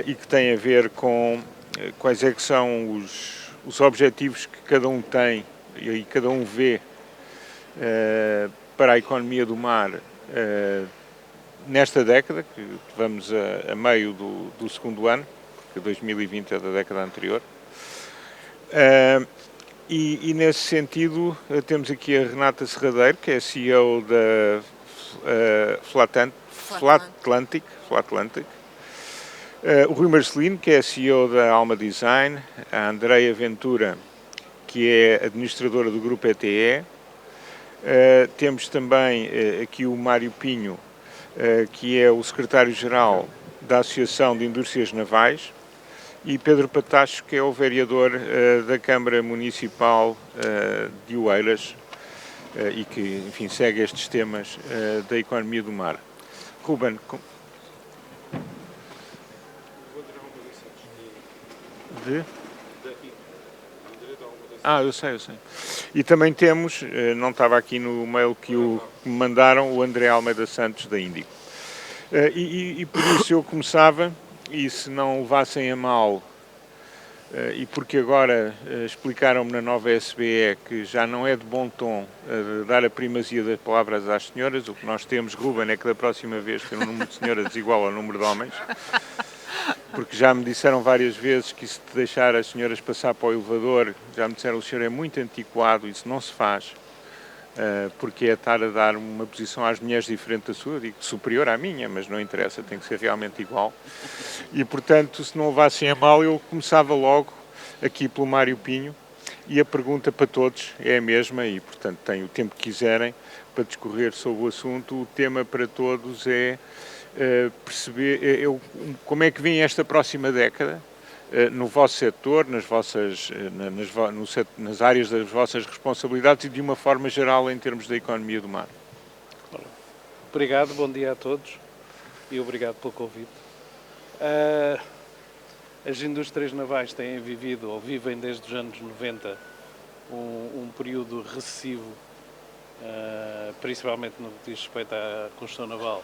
e que tem a ver com quais é que são os objetivos que cada um tem e cada um vê para a economia do mar nesta década, que vamos a meio do segundo ano, porque 2020 é da década anterior. E nesse sentido temos aqui a Renata Serradeiro, que é CEO da Flat Atlantic, o Rui Marcelino, que é CEO da Alma Design, a Andreia Ventura, que é administradora do grupo ETE. Temos também aqui o Mário Pinho, que é o secretário-geral da Associação de Indústrias Navais, e Pedro Patacho, que é o vereador da Câmara Municipal de Oeiras e que, enfim, segue estes temas da economia do mar. Ruben, eu sei. E também temos, não estava aqui no mail que me mandaram, o André Almeida Santos, da Índico. E por isso eu começava, e se não levassem a mal, e porque agora explicaram-me na nova SBE que já não é de bom tom dar a primazia das palavras às senhoras, o que nós temos, Ruben, é que da próxima vez ter um número de senhoras igual ao número de homens, porque já me disseram várias vezes que se deixar as senhoras passar para o elevador, já me disseram, o senhor é muito antiquado, isso não se faz, porque é estar a dar uma posição às mulheres diferente da sua, digo, superior à minha, mas não interessa, tem que ser realmente igual. E, portanto, se não levassem a mal, eu começava logo aqui pelo Mário Pinho, e a pergunta para todos é a mesma, e, portanto, têm o tempo que quiserem para discorrer sobre o assunto. O tema para todos é perceber como é que vem esta próxima década no vosso setor, nas áreas das vossas responsabilidades e de uma forma geral em termos da economia do mar. Obrigado, bom dia a todos e obrigado pelo convite. As indústrias navais têm vivido, ou vivem desde os anos 90, um período recessivo, principalmente no que diz respeito à construção naval.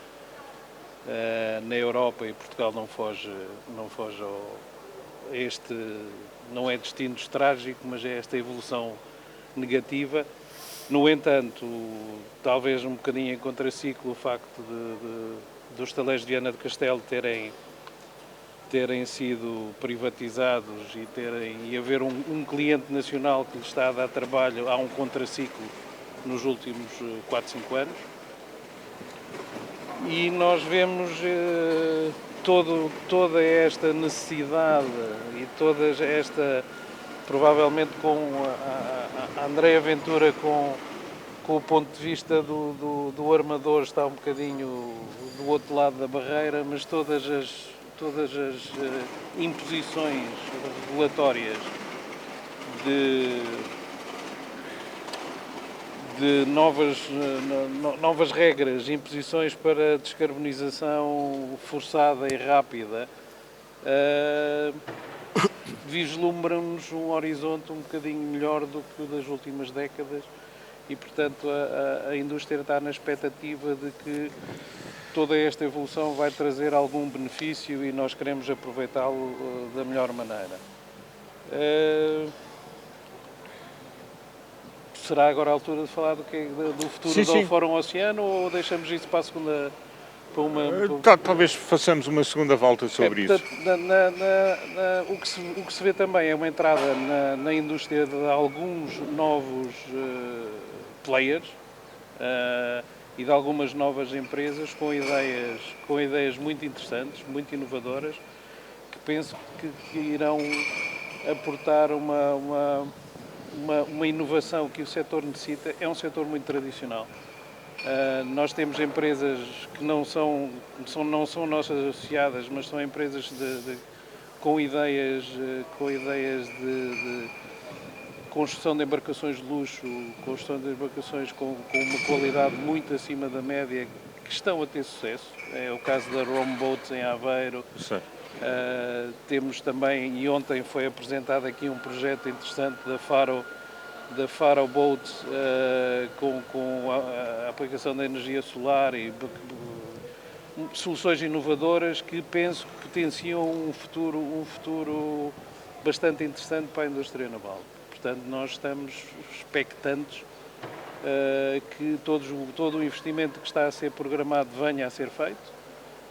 Na Europa, e Portugal não foge a este, não é destinos trágico, mas é esta evolução negativa. No entanto, talvez um bocadinho em contraciclo o facto dos estaleiros de Viana do Castelo terem sido privatizados e haver um cliente nacional que lhe está a dar trabalho, há um contraciclo nos últimos 4, 5 anos. E nós vemos toda esta necessidade e toda esta, provavelmente com a Andreia Ventura com o ponto de vista do armador está um bocadinho do outro lado da barreira, mas todas as imposições regulatórias de novas regras, imposições para descarbonização forçada e rápida, vislumbram-nos um horizonte um bocadinho melhor do que o das últimas décadas e, portanto, a indústria está na expectativa de que toda esta evolução vai trazer algum benefício e nós queremos aproveitá-lo da melhor maneira. Será agora a altura de falar do futuro do Fórum Oceano ou deixamos isso para a segunda? Talvez façamos uma segunda volta sobre isso. O que se vê também é uma entrada na indústria de alguns novos players e de algumas novas empresas com ideias muito interessantes, muito inovadoras, que penso que irão aportar uma inovação que o setor necessita. É um setor muito tradicional. Nós temos empresas que não são nossas associadas, mas são empresas com ideias de construção de embarcações de luxo, construção de embarcações com uma qualidade muito acima da média, que estão a ter sucesso. É o caso da Rome Boats em Aveiro. Temos também, e ontem foi apresentado aqui um projeto interessante da Faro Boats com a aplicação da energia solar e soluções inovadoras que penso que potenciam um futuro bastante interessante para a indústria naval. Portanto, nós estamos expectantes que todo o investimento que está a ser programado venha a ser feito,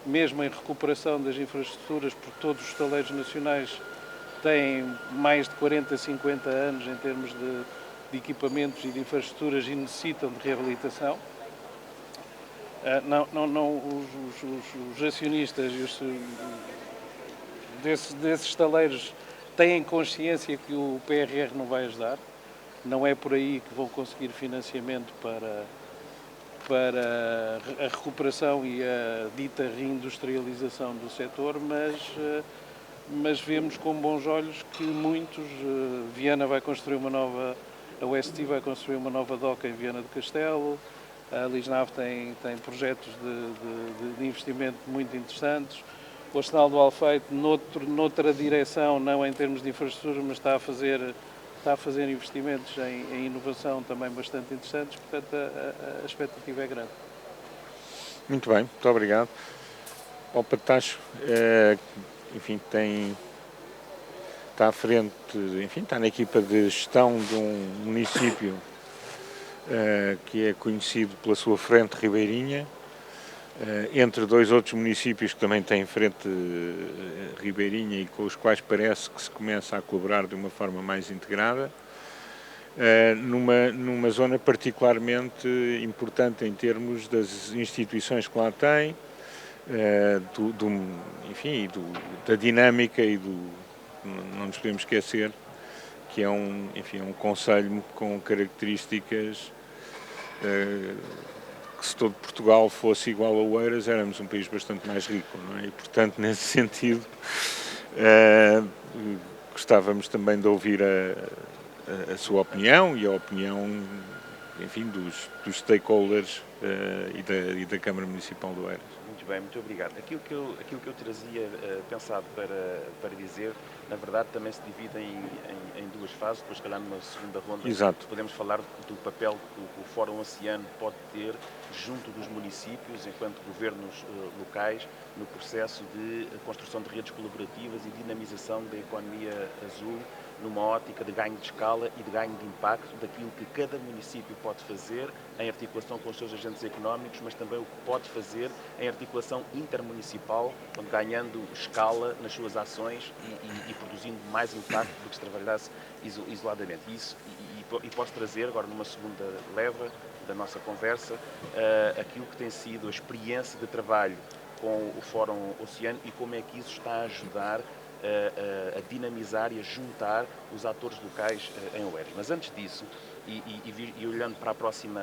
mesmo em recuperação das infraestruturas, porque todos os estaleiros nacionais têm mais de 40, 50 anos em termos de equipamentos e de infraestruturas e necessitam de reabilitação. Os acionistas desses estaleiros têm consciência que o PRR não vai ajudar. Não é por aí que vão conseguir financiamento para a recuperação e a dita reindustrialização do setor, mas vemos com bons olhos que muitos, Viana vai construir a UST vai construir uma nova doca em Viana do Castelo, a Lisnave tem projetos de investimento muito interessantes, o Arsenal do Alfeite noutra direção, não em termos de infraestrutura, mas está a fazer investimentos em inovação também bastante interessantes, portanto a expectativa é grande. Muito bem, muito obrigado. O Patacho, enfim, está à frente, enfim, está na equipa de gestão de um município que é conhecido pela sua frente ribeirinha, entre dois outros municípios que também têm frente ribeirinha e com os quais parece que se começa a colaborar de uma forma mais integrada, numa zona particularmente importante em termos das instituições que lá tem, enfim, da dinâmica e não nos podemos esquecer que é um concelho com características que se todo Portugal fosse igual a Oeiras, éramos um país bastante mais rico, não é? E, portanto, nesse sentido, gostávamos também de ouvir a sua opinião e a opinião, enfim, dos stakeholders e da Câmara Municipal de Oeiras. Muito bem, muito obrigado. Aquilo que eu trazia pensado para dizer, na verdade, também se divide em duas fases. Depois, se calhar, numa segunda ronda, Exato. podemos falar do papel que o Fórum Oceano pode ter junto dos municípios, enquanto governos locais, no processo de construção de redes colaborativas e dinamização da economia azul, numa ótica de ganho de escala e de ganho de impacto daquilo que cada município pode fazer em articulação com os seus agentes económicos, mas também o que pode fazer em articulação intermunicipal, ganhando escala nas suas ações e produzindo mais impacto do que se trabalhasse isoladamente. E posso trazer agora numa segunda leva da nossa conversa aquilo que tem sido a experiência de trabalho com o Fórum Oceano e como é que isso está a ajudar a dinamizar e a juntar os atores locais em Oeiras. Mas antes disso, e olhando para a próxima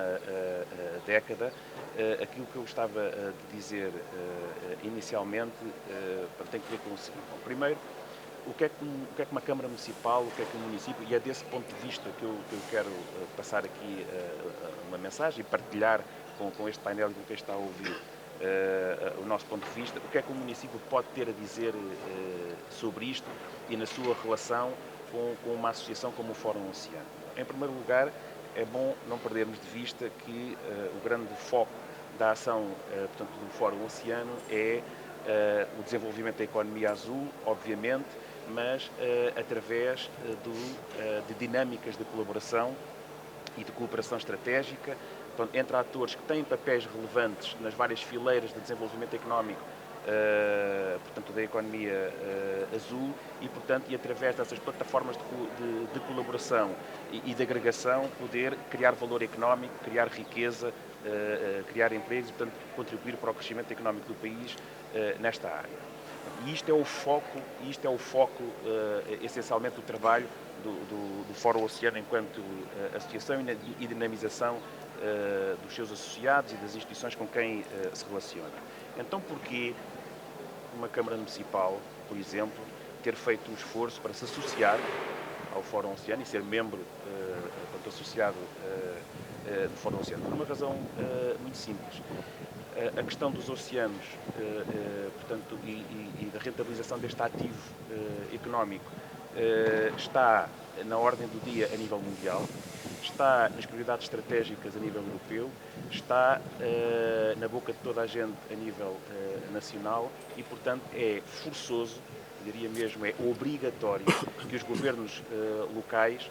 década, aquilo que eu gostava de dizer inicialmente tem que ver com o seguinte. Bom, primeiro, o que é que uma Câmara Municipal, o que é que um município, e é desse ponto de vista que eu quero passar aqui uma mensagem e partilhar com este painel e com quem está a ouvir o nosso ponto de vista, o que é que o município pode ter a dizer sobre isto e na sua relação com uma associação como o Fórum Oceano. Em primeiro lugar, é bom não perdermos de vista que o grande foco da ação portanto, do Fórum Oceano é o desenvolvimento da economia azul, obviamente, mas através de dinâmicas de colaboração e de cooperação estratégica entre atores que têm papéis relevantes nas várias fileiras de desenvolvimento económico, portanto, da economia azul e através dessas plataformas de colaboração e de agregação poder criar valor económico, criar riqueza, criar empregos e, portanto, contribuir para o crescimento económico do país nesta área. E isto é o foco essencialmente do trabalho do Fórum Oceano enquanto associação e dinamização dos seus associados e das instituições com quem se relaciona. Então, porquê uma Câmara Municipal, por exemplo, ter feito um esforço para se associar ao Fórum Oceano e ser membro, associado do Fórum Oceano? Por uma razão muito simples. A questão dos oceanos, portanto, e da rentabilização deste ativo económico está na ordem do dia a nível mundial. está nas prioridades estratégicas a nível europeu, está na boca de toda a gente a nível nacional e, portanto, é forçoso, diria mesmo, é obrigatório que os governos locais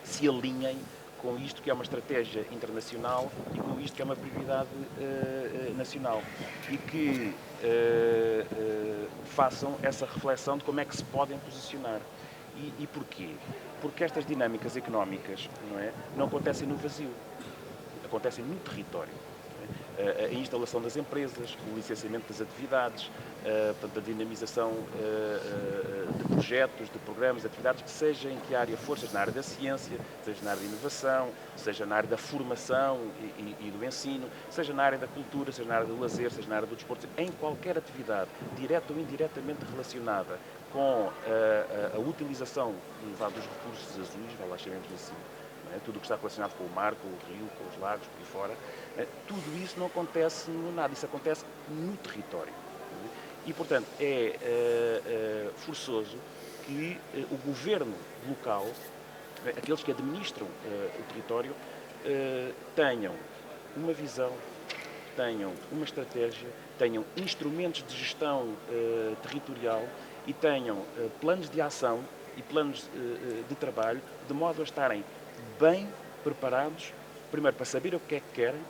se alinhem com isto que é uma estratégia internacional e com isto que é uma prioridade nacional e que façam essa reflexão de como é que se podem posicionar. E porquê? Porque estas dinâmicas económicas não acontecem no vazio, acontecem no território. A instalação das empresas, o licenciamento das atividades, a dinamização de projetos, de programas, de atividades, que seja em que área for, seja na área da ciência, seja na área da inovação, seja na área da formação e do ensino, seja na área da cultura, seja na área do lazer, seja na área do desporto, em qualquer atividade, direta ou indiretamente relacionada com a utilização dos recursos azuis, vai lá chamemos assim, tudo o que está relacionado com o mar, com o rio, com os lagos, por aí fora, tudo isso não acontece no nada, isso acontece no território. E, portanto, é forçoso que o governo local, aqueles que administram o território, tenham uma visão, tenham uma estratégia, tenham instrumentos de gestão territorial e tenham planos de ação e planos de trabalho, de modo a estarem bem preparados, primeiro para saber o que é que querem,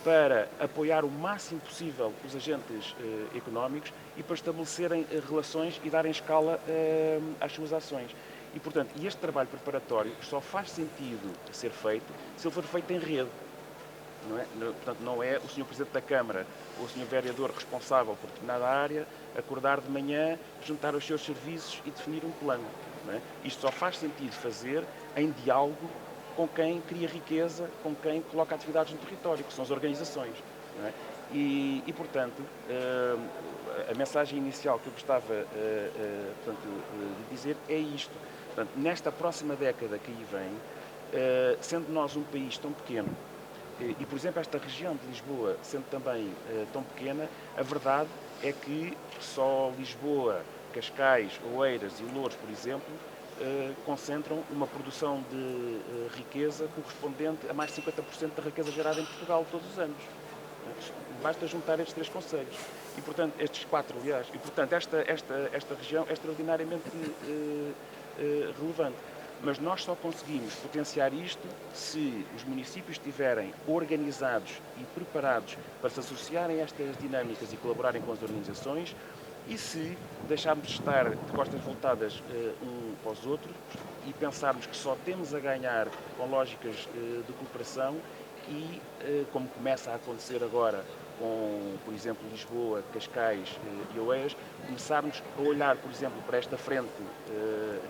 para apoiar o máximo possível os agentes económicos e para estabelecerem relações e darem escala às suas ações. E, portanto, este trabalho preparatório só faz sentido ser feito se ele for feito em rede. Não é? Portanto, não é o Sr. Presidente da Câmara ou o Sr. Vereador responsável por determinada área acordar de manhã, juntar os seus serviços e definir um plano. Não é? Isto só faz sentido fazer em diálogo com quem cria riqueza, com quem coloca atividades no território, que são as organizações. Não é? E, portanto, a mensagem inicial que eu gostava de dizer é isto. Portanto, nesta próxima década que aí vem, sendo nós um país tão pequeno, e, por exemplo, esta região de Lisboa sendo também tão pequena, a verdade é que só Lisboa, Cascais, Oeiras e Louros, por exemplo, concentram uma produção de riqueza correspondente a mais de 50% da riqueza gerada em Portugal todos os anos. Basta juntar estes três concelhos. E, portanto, estes quatro, aliás. E, portanto, esta região é extraordinariamente relevante. Mas nós só conseguimos potenciar isto se os municípios estiverem organizados e preparados para se associarem a estas dinâmicas e colaborarem com as organizações e se deixarmos de estar de costas voltadas um para os outros e pensarmos que só temos a ganhar com lógicas de cooperação e, como começa a acontecer agora com, por exemplo, Lisboa, Cascais e Oeiras, começarmos a olhar, por exemplo, para esta frente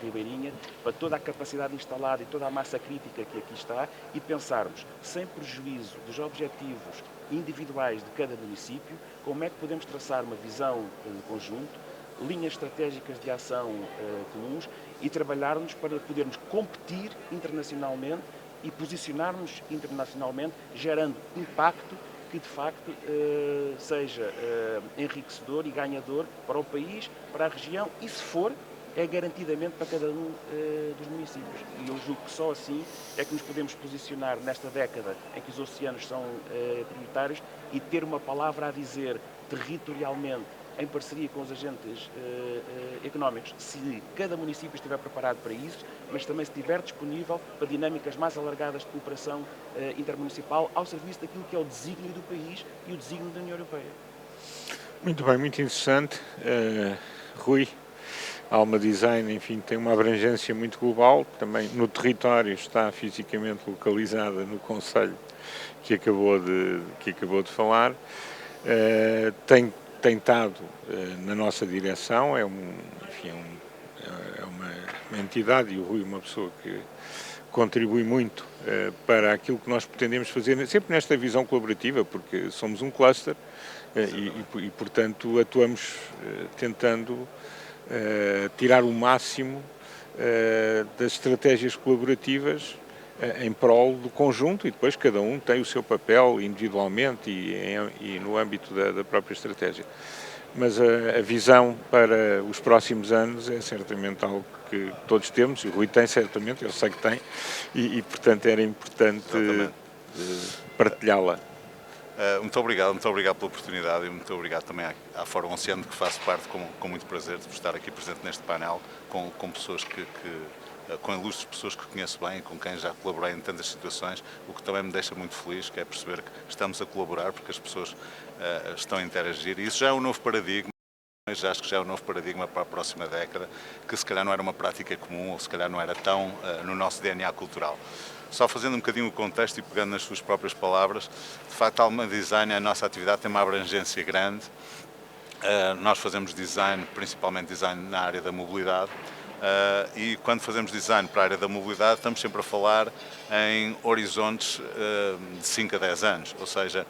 ribeirinha, para toda a capacidade instalada e toda a massa crítica que aqui está e pensarmos, sem prejuízo dos objetivos individuais de cada município, como é que podemos traçar uma visão conjunto, linhas estratégicas de ação comuns e trabalharmos para podermos competir internacionalmente e posicionar-nos internacionalmente, gerando impacto que de facto seja enriquecedor e ganhador para o país, para a região e, se for, é garantidamente para cada um dos municípios. E eu julgo que só assim é que nos podemos posicionar nesta década em que os oceanos são prioritários e ter uma palavra a dizer territorialmente em parceria com os agentes económicos, se cada município estiver preparado para isso, mas também se estiver disponível para dinâmicas mais alargadas de cooperação intermunicipal ao serviço daquilo que é o desígnio do país e o desígnio da União Europeia. Muito bem, muito interessante. Rui, Alma Design, enfim, tem uma abrangência muito global, também no território está fisicamente localizada no concelho que acabou de falar, tem estado na nossa direção, é uma entidade, e o Rui é uma pessoa que contribui muito para aquilo que nós pretendemos fazer, sempre nesta visão colaborativa, porque somos um cluster e portanto, atuamos tentando tirar o máximo das estratégias colaborativas em prol do conjunto e depois cada um tem o seu papel individualmente e no âmbito da própria estratégia. mas a visão para os próximos anos é certamente algo que todos temos, e o Rui tem certamente, eu sei que tem, e portanto era importante partilhá-la. Muito obrigado pela oportunidade e muito obrigado também à Fórum Oceano, que faço parte com muito prazer de estar aqui presente neste painel com pessoas com ilustres pessoas que conheço bem, com quem já colaborei em tantas situações, o que também me deixa muito feliz, que é perceber que estamos a colaborar porque as pessoas estão a interagir, e isso já é um novo paradigma. Mas acho que já é um novo paradigma para a próxima década, que se calhar não era uma prática comum ou se calhar não era tão no nosso DNA cultural. Só fazendo um bocadinho o contexto e pegando nas suas próprias palavras, de facto a Alma Design, a nossa atividade tem uma abrangência grande. Nós fazemos design, principalmente design na área da mobilidade, e quando fazemos design para a área da mobilidade estamos sempre a falar em horizontes de 5 a 10 anos, ou seja,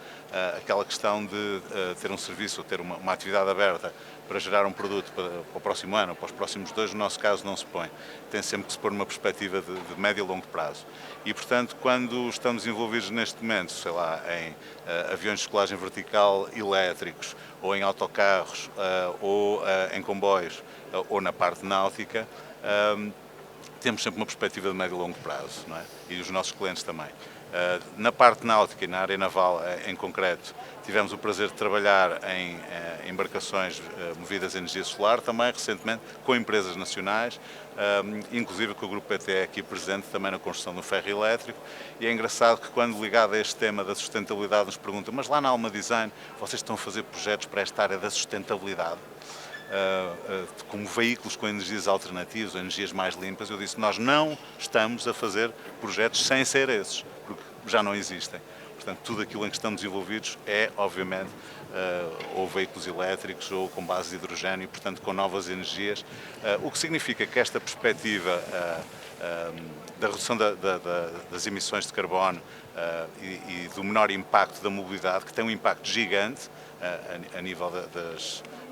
aquela questão de ter um serviço ou ter uma atividade aberta para gerar um produto para o próximo ano, para os próximos 2, no nosso caso não se põe. Tem sempre que se pôr numa perspectiva de médio e longo prazo. E, portanto, quando estamos envolvidos neste momento, sei lá, em aviões de decolagem vertical elétricos, ou em autocarros, ou em comboios, ou na parte náutica, temos sempre uma perspectiva de médio e longo prazo, não é? E os nossos clientes também. Na parte náutica e na área naval em concreto, tivemos o prazer de trabalhar em embarcações movidas a energia solar, também recentemente com empresas nacionais, inclusive com o Grupo PT aqui presente também na construção do ferro elétrico, e é engraçado que quando ligado a este tema da sustentabilidade nos perguntam, mas lá na Alma Design vocês estão a fazer projetos para esta área da sustentabilidade? Como veículos com energias alternativas, energias mais limpas, eu disse, nós não estamos a fazer projetos sem ser esses, porque já não existem. Portanto, tudo aquilo em que estamos envolvidos é, obviamente, ou veículos elétricos ou com base de hidrogênio, portanto, com novas energias, o que significa que esta perspectiva da redução das emissões de carbono e do menor impacto da mobilidade, que tem um impacto gigante a nível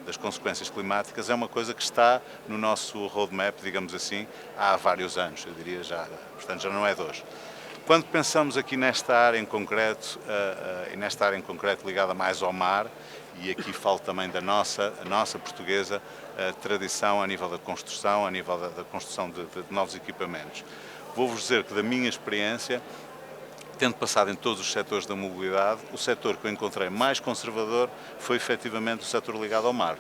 das consequências climáticas, é uma coisa que está no nosso roadmap, digamos assim, há vários anos, eu diria já, portanto já não é de hoje. Quando pensamos aqui nesta área em concreto, e nesta área em concreto ligada mais ao mar, e aqui falo também da nossa portuguesa tradição a nível da construção, a nível da construção de novos equipamentos. Vou-vos dizer que da minha experiência, tendo passado em todos os setores da mobilidade, o setor que eu encontrei mais conservador foi efetivamente o setor ligado ao mar.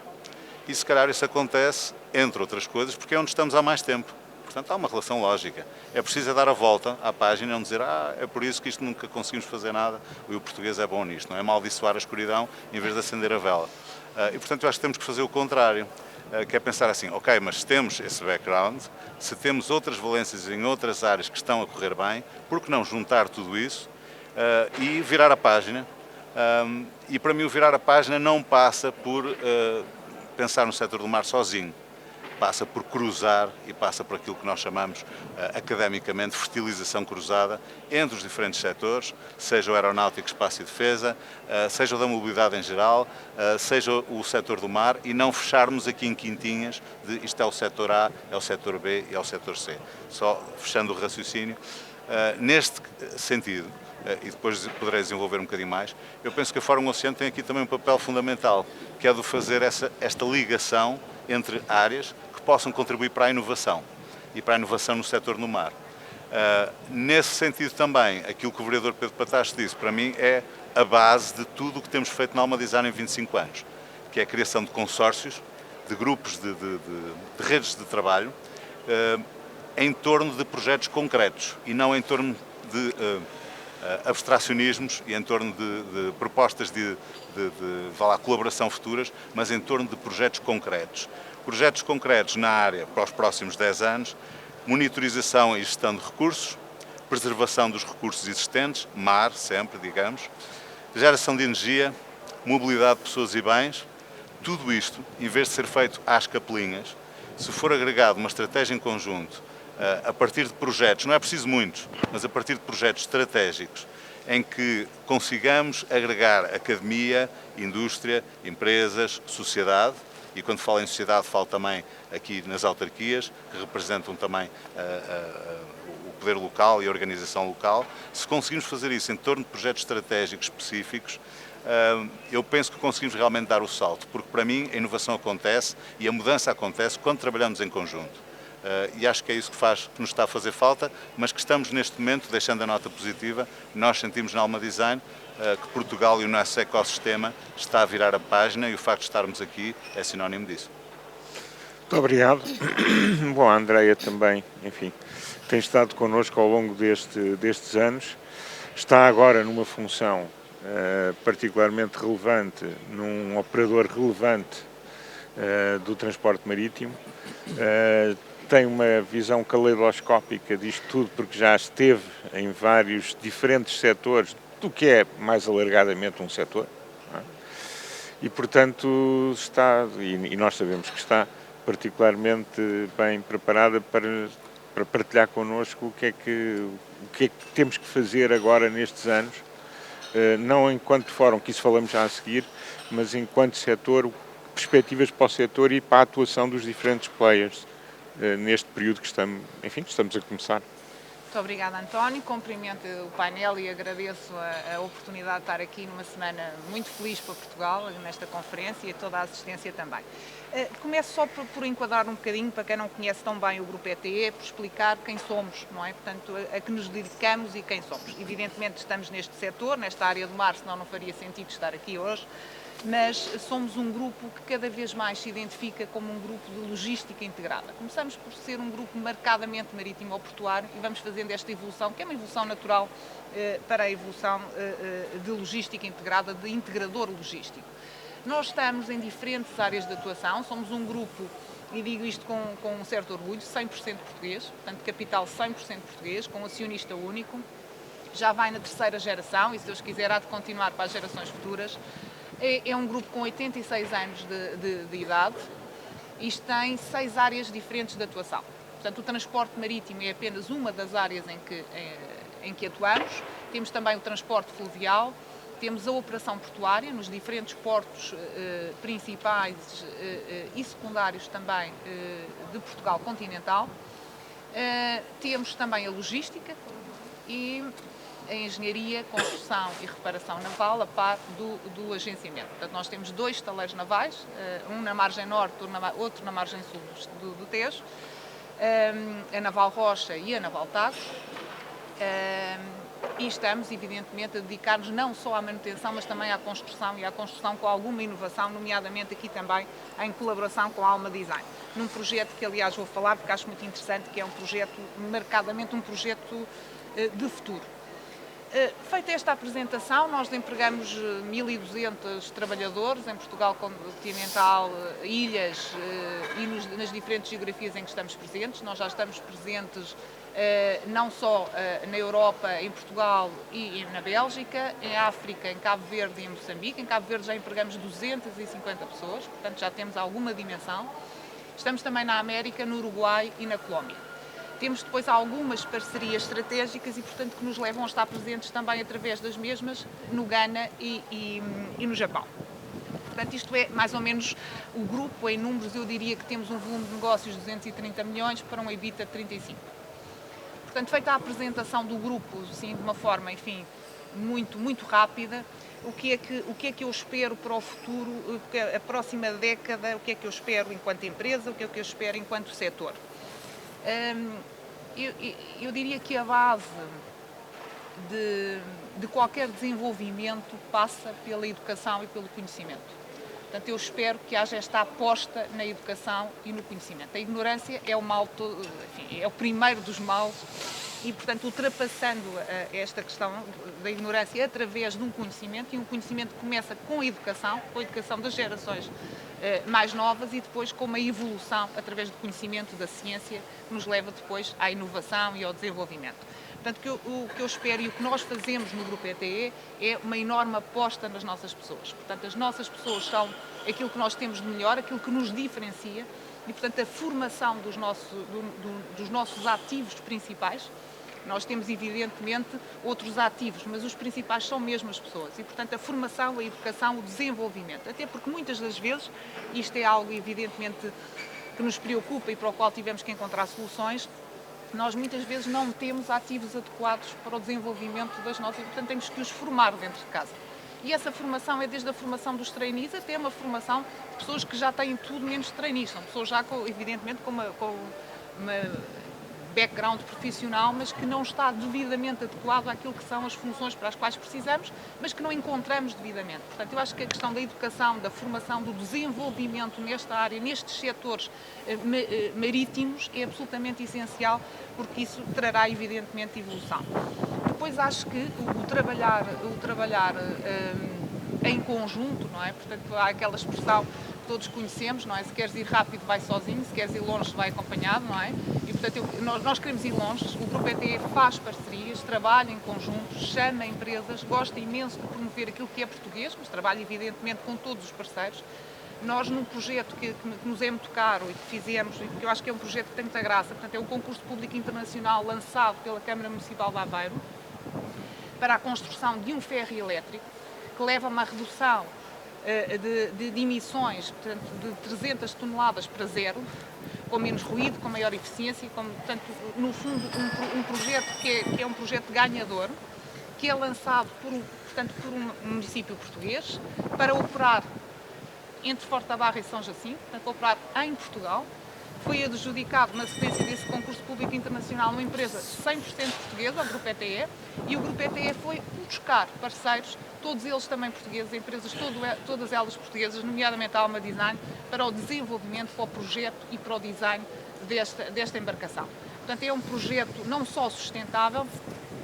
E se calhar isso acontece, entre outras coisas, porque é onde estamos há mais tempo. Portanto, há uma relação lógica. É preciso dar a volta à página e não dizer é por isso que isto nunca conseguimos fazer nada, e o português é bom nisto, não é amaldiçoar a escuridão em vez de acender a vela. E, portanto, eu acho que temos que fazer o contrário, que é pensar assim, ok, mas se temos esse background, se temos outras valências em outras áreas que estão a correr bem, por que não juntar tudo isso e virar a página? E para mim o virar a página não passa por pensar no setor do mar sozinho. Passa por cruzar e passa por aquilo que nós chamamos academicamente fertilização cruzada entre os diferentes setores, seja o aeronáutico, espaço e defesa, seja o da mobilidade em geral, seja o setor do mar, e não fecharmos aqui em quintinhas de isto é o setor A, é o setor B e é o setor C. Só fechando o raciocínio, neste sentido, e depois poderei desenvolver um bocadinho mais, eu penso que a Fórum Oceano tem aqui também um papel fundamental, que é de fazer esta ligação entre áreas que possam contribuir para a inovação e para a inovação no setor no mar. Nesse sentido também, aquilo que o vereador Pedro Patacho disse, para mim é a base de tudo o que temos feito na Alma Design em 25 anos, que é a criação de consórcios, de grupos de redes de trabalho, em torno de projetos concretos e não em torno de abstracionismos e em torno de propostas de colaboração futuras, mas em torno de projetos concretos. Projetos concretos na área para os próximos 10 anos, monitorização e gestão de recursos, preservação dos recursos existentes, mar sempre, digamos, geração de energia, mobilidade de pessoas e bens. Tudo isto, em vez de ser feito às capelinhas, se for agregado uma estratégia em conjunto, a partir de projetos, não é preciso muitos, mas a partir de projetos estratégicos, em que consigamos agregar academia, indústria, empresas, sociedade, e quando falo em sociedade falo também aqui nas autarquias, que representam também o poder local e a organização local. Se conseguimos fazer isso em torno de projetos estratégicos específicos, eu penso que conseguimos realmente dar o salto, porque para mim a inovação acontece e a mudança acontece quando trabalhamos em conjunto. E acho que é isso que nos está a fazer falta, mas que estamos neste momento, deixando a nota positiva, nós sentimos na Alma Design que Portugal e o nosso ecossistema está a virar a página e o facto de estarmos aqui é sinónimo disso. Muito obrigado. Bom, a Andreia também, enfim, tem estado connosco ao longo destes anos, está agora numa função particularmente relevante, num operador relevante do transporte marítimo, tem uma visão caleidoscópica disto tudo, porque já esteve em vários diferentes setores, do que é mais alargadamente um setor, não é? E portanto e nós sabemos que está particularmente bem preparada para partilhar connosco o que é que temos que fazer agora nestes anos, não enquanto fórum, que isso falamos já a seguir, mas enquanto setor, perspectivas para o setor e para a atuação dos diferentes players neste período que estamos a começar. Muito obrigada, António. Cumprimento o painel e agradeço a oportunidade de estar aqui numa semana muito feliz para Portugal, nesta conferência e toda a assistência também. Começo só por enquadrar um bocadinho, para quem não conhece tão bem o Grupo ETE, por explicar quem somos, não é? Portanto, a que nos dedicamos e quem somos. Evidentemente estamos neste setor, nesta área do mar, senão não faria sentido estar aqui hoje, mas somos um grupo que cada vez mais se identifica como um grupo de logística integrada. Começamos por ser um grupo marcadamente marítimo ou portuário e vamos fazendo esta evolução, que é uma evolução natural para a evolução de logística integrada, de integrador logístico. Nós estamos em diferentes áreas de atuação, somos um grupo, e digo isto com um certo orgulho, 100% português, portanto capital 100% português, com acionista único, já vai na terceira geração e se Deus quiser há de continuar para as gerações futuras. É um grupo com 86 anos de idade e tem 6 áreas diferentes de atuação. Portanto, o transporte marítimo é apenas uma das áreas em que atuamos. Temos também o transporte fluvial, temos a operação portuária nos diferentes portos principais e secundários também de Portugal continental. Temos também a logística e a engenharia, construção e reparação naval a par do agenciamento. Portanto, nós temos 2 estaleiros navais, um na margem norte, outro na margem sul do Tejo, a Naval Rocha e a Naval Tago, e estamos, evidentemente, a dedicar-nos não só à manutenção, mas também à construção e à construção com alguma inovação, nomeadamente aqui também em colaboração com a Alma Design, num projeto que, aliás, vou falar porque acho muito interessante, que é um projeto, marcadamente um projeto de futuro. Feita esta apresentação, nós empregamos 1.200 trabalhadores em Portugal continental, ilhas e nas diferentes geografias em que estamos presentes. Nós já estamos presentes não só na Europa, em Portugal e na Bélgica, em África, em Cabo Verde e em Moçambique. Em Cabo Verde já empregamos 250 pessoas, portanto já temos alguma dimensão. Estamos também na América, no Uruguai e na Colômbia. Temos depois algumas parcerias estratégicas e, portanto, que nos levam a estar presentes também através das mesmas no Ghana e no Japão. Portanto, isto é mais ou menos o grupo em números. Eu diria que temos um volume de negócios de 230 milhões para um EBITDA de 35. Portanto, feita a apresentação do grupo, assim, de uma forma, enfim, muito rápida, o que é que eu espero para o futuro, a próxima década, o que é que eu espero enquanto empresa, o que é que eu espero enquanto setor? Eu diria que a base de qualquer desenvolvimento passa pela educação e pelo conhecimento. Portanto, eu espero que haja esta aposta na educação e no conhecimento. A ignorância é o mal todo, enfim, é o primeiro dos males e, portanto, ultrapassando esta questão da ignorância através de um conhecimento, e um conhecimento que começa com a educação das gerações mais novas e depois com uma evolução através do conhecimento da ciência que nos leva depois à inovação e ao desenvolvimento. Portanto, o que eu espero e o que nós fazemos no Grupo ETE é uma enorme aposta nas nossas pessoas. Portanto, as nossas pessoas são aquilo que nós temos de melhor, aquilo que nos diferencia e, portanto, a formação dos nossos ativos principais. Nós temos, evidentemente, outros ativos, mas os principais são mesmo as pessoas. E, portanto, a formação, a educação, o desenvolvimento. Até porque, muitas das vezes, isto é algo, evidentemente, que nos preocupa e para o qual tivemos que encontrar soluções, nós muitas vezes não temos ativos adequados para o desenvolvimento das nossas, portanto temos que os formar dentro de casa. E essa formação é desde a formação dos trainees até uma formação de pessoas que já têm tudo menos trainees, são pessoas já evidentemente com uma background profissional, mas que não está devidamente adequado àquilo que são as funções para as quais precisamos, mas que não encontramos devidamente. Portanto, eu acho que a questão da educação, da formação, do desenvolvimento nesta área, nestes setores marítimos, é absolutamente essencial, porque isso trará evidentemente evolução. Depois acho que o trabalhar em conjunto, não é? Portanto, há aquela expressão que todos conhecemos, não é? Se queres ir rápido, vai sozinho, se queres ir longe, vai acompanhado, não é? E, portanto, nós queremos ir longe, o Grupo ETE faz parcerias, trabalha em conjunto, chama empresas, gosta imenso de promover aquilo que é português, mas trabalha evidentemente com todos os parceiros. Nós, num projeto que nos é muito caro e que fizemos, e que eu acho que é um projeto que tem muita graça, portanto, é um concurso público internacional lançado pela Câmara Municipal de Aveiro para a construção de um ferry elétrico, que leva a uma redução de emissões, portanto, de 300 toneladas para zero, com menos ruído, com maior eficiência, portanto, no fundo, um projeto que é um projeto ganhador, que é lançado por um município português, para operar entre Fortabarra e São Jacinto, portanto, operar em Portugal. Foi adjudicado, na sequência desse concurso público internacional, uma empresa 100% portuguesa, o Grupo ETE, e o Grupo ETE foi buscar parceiros, todos eles também portugueses, empresas todas elas portuguesas, nomeadamente a Alma Design, para o desenvolvimento, para o projeto e para o design desta embarcação. Portanto, é um projeto não só sustentável,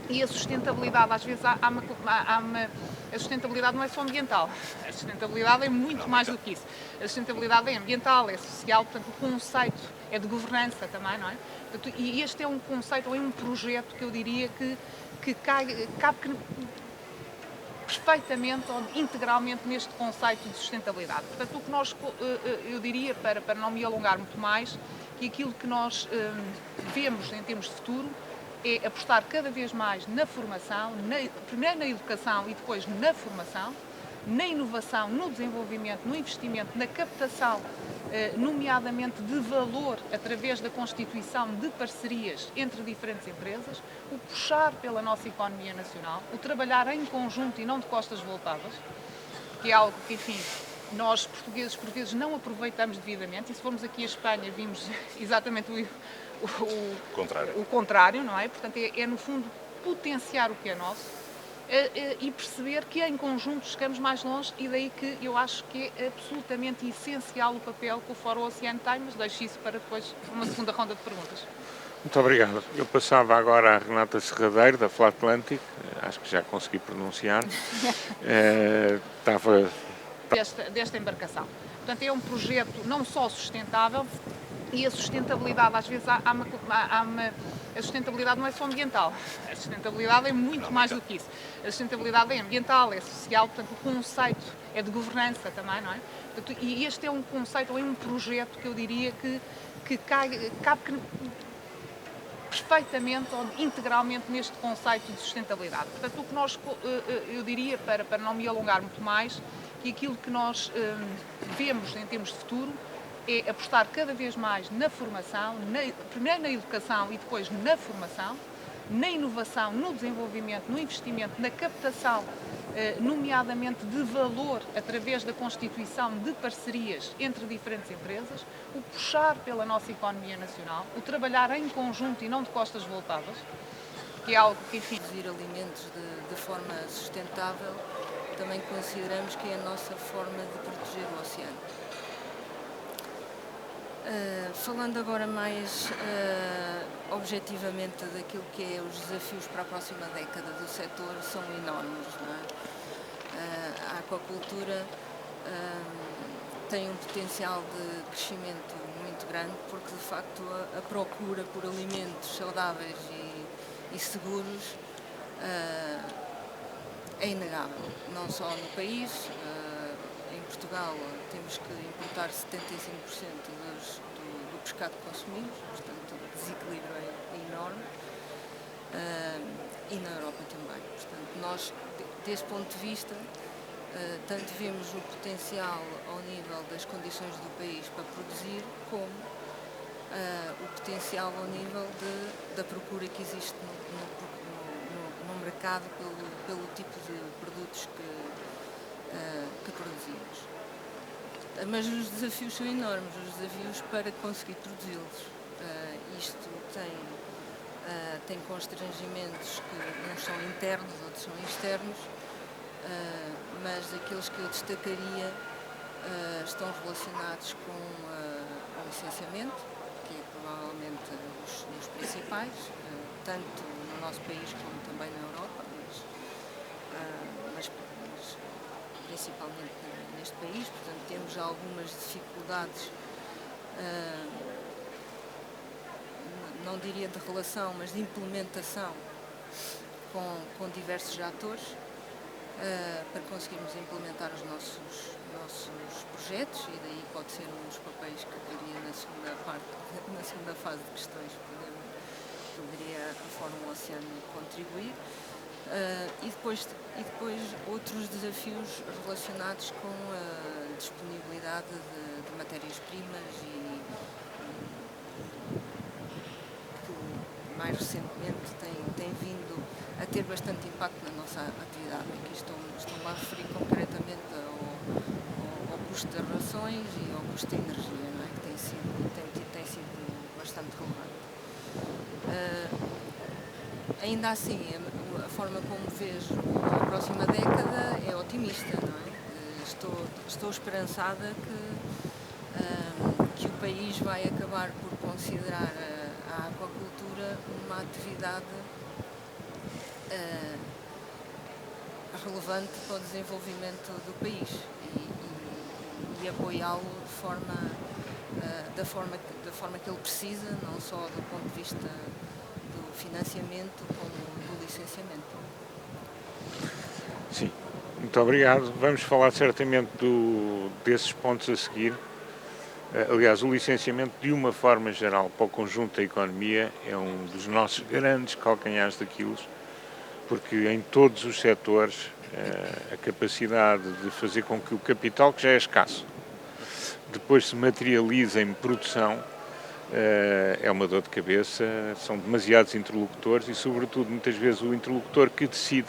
e a sustentabilidade, às vezes, a sustentabilidade não é só ambiental, a sustentabilidade é muito mais do que isso. A sustentabilidade é ambiental, é social, portanto o conceito é de governança também, não é? Portanto, e este é um conceito, é um projeto que eu diria que cabe perfeitamente ou integralmente neste conceito de sustentabilidade. Portanto, o que eu diria, para não me alongar muito mais, que aquilo que nós vemos em termos de futuro é apostar cada vez mais na formação, primeiro na educação e depois na formação, na inovação, no desenvolvimento, no investimento, na captação, nomeadamente de valor através da constituição de parcerias entre diferentes empresas, o puxar pela nossa economia nacional, o trabalhar em conjunto e não de costas voltadas, que é algo que, enfim, nós portugueses por vezes não aproveitamos devidamente, e se formos aqui à Espanha vimos exatamente o contrário, não é? Portanto, é no fundo potenciar o que é nosso e perceber que em conjunto chegamos mais longe, e daí que eu acho que é absolutamente essencial o papel que o Fórum Oceano tem, mas deixo isso para depois uma segunda ronda de perguntas. Muito obrigado. Eu passava agora à Renata Serradeiro, da Flat Atlantic, acho que já consegui pronunciar. Desta embarcação. Portanto, é um projeto não só sustentável, e a sustentabilidade, às vezes, a sustentabilidade não é só ambiental, a sustentabilidade é muito mais do que isso. A sustentabilidade é ambiental, é social, portanto, o conceito é de governança também, não é? Portanto, e este é um conceito, é um projeto que eu diria que cabe perfeitamente ou integralmente neste conceito de sustentabilidade. Portanto, o que eu diria, para não me alongar muito mais, que aquilo que nós vemos em termos de futuro é apostar cada vez mais na formação, primeiro na educação e depois na formação, na inovação, no desenvolvimento, no investimento, na captação, nomeadamente de valor através da constituição de parcerias entre diferentes empresas, o puxar pela nossa economia nacional, o trabalhar em conjunto e não de costas voltadas, que é algo que, enfim... Produzir alimentos de forma sustentável, também consideramos que é a nossa forma de proteger o oceano. Falando agora mais objetivamente daquilo que é os desafios para a próxima década do setor, são enormes, não é? A aquacultura tem um potencial de crescimento muito grande, porque de facto a procura por alimentos saudáveis e seguros é inegável, não só no país. Em Portugal temos que importar 75% do pescado que consumimos, portanto o desequilíbrio é enorme, e na Europa também. Portanto, nós, desse ponto de vista, tanto vemos o potencial ao nível das condições do país para produzir, como o potencial ao nível da procura que existe no mercado pelo tipo de produtos que produzimos. Mas os desafios são enormes, os desafios para conseguir produzi-los. Isto tem constrangimentos que uns são internos, outros são externos, mas aqueles que eu destacaria estão relacionados com o licenciamento, que é provavelmente os principais, tanto no nosso país como também na Europa, mas principalmente neste país. Portanto, temos algumas dificuldades, não diria de relação, mas de implementação com diversos atores, para conseguirmos implementar os nossos projetos, e daí pode ser um dos papéis que teria na segunda fase de questões, poderia a Fórum Oceano contribuir. E depois outros desafios relacionados com a disponibilidade de matérias-primas e que mais recentemente tem vindo a ter bastante impacto na nossa atividade. Aqui estou-me a referir concretamente ao custo das rações e ao custo da energia, não é? Que tem sido bastante relevante. Ainda assim, a forma como vejo a próxima década é otimista, não é? Estou esperançada que o país vai acabar por considerar a aquacultura uma atividade relevante para o desenvolvimento do país e apoiá-lo da forma que ele precisa, não só do ponto de vista do financiamento como do licenciamento. Sim, muito obrigado. Vamos falar certamente desses pontos a seguir. Aliás, o licenciamento, de uma forma geral, para o conjunto da economia, é um dos nossos grandes calcanhares daqueles, porque em todos os setores a capacidade de fazer com que o capital, que já é escasso, depois se materializa em produção, é uma dor de cabeça. São demasiados interlocutores e, sobretudo, muitas vezes o interlocutor que decide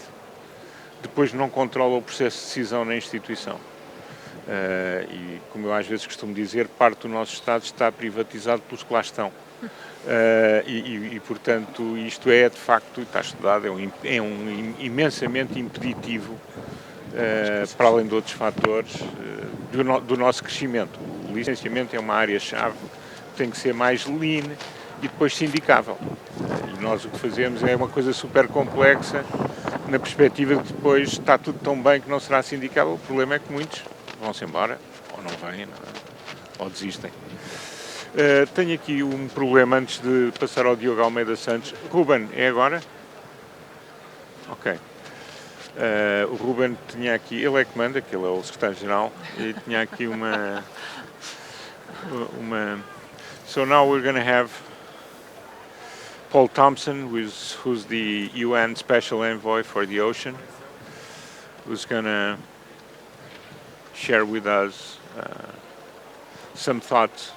depois não controla o processo de decisão na instituição. E, como eu às vezes costumo dizer, parte do nosso Estado está privatizado pelos que lá estão. Portanto, isto é, de facto, está estudado, é um imensamente impeditivo, para além de outros fatores, do nosso crescimento. O licenciamento é uma área-chave, tem que ser mais lean e depois sindicável. E nós o que fazemos é uma coisa super complexa, na perspectiva de que depois está tudo tão bem que não será sindicável. O problema é que muitos vão-se embora, ou não vêm, ou desistem. Tenho aqui um problema antes de passar ao Diogo Almeida Santos. Ruben, é agora? Ok. O Ruben tinha aqui, ele é que manda, que ele é o secretário-geral, e tinha aqui uma So now we're going to have Paul Thompson, who's the UN Special Envoy for the Ocean, who's going to share with us some thoughts.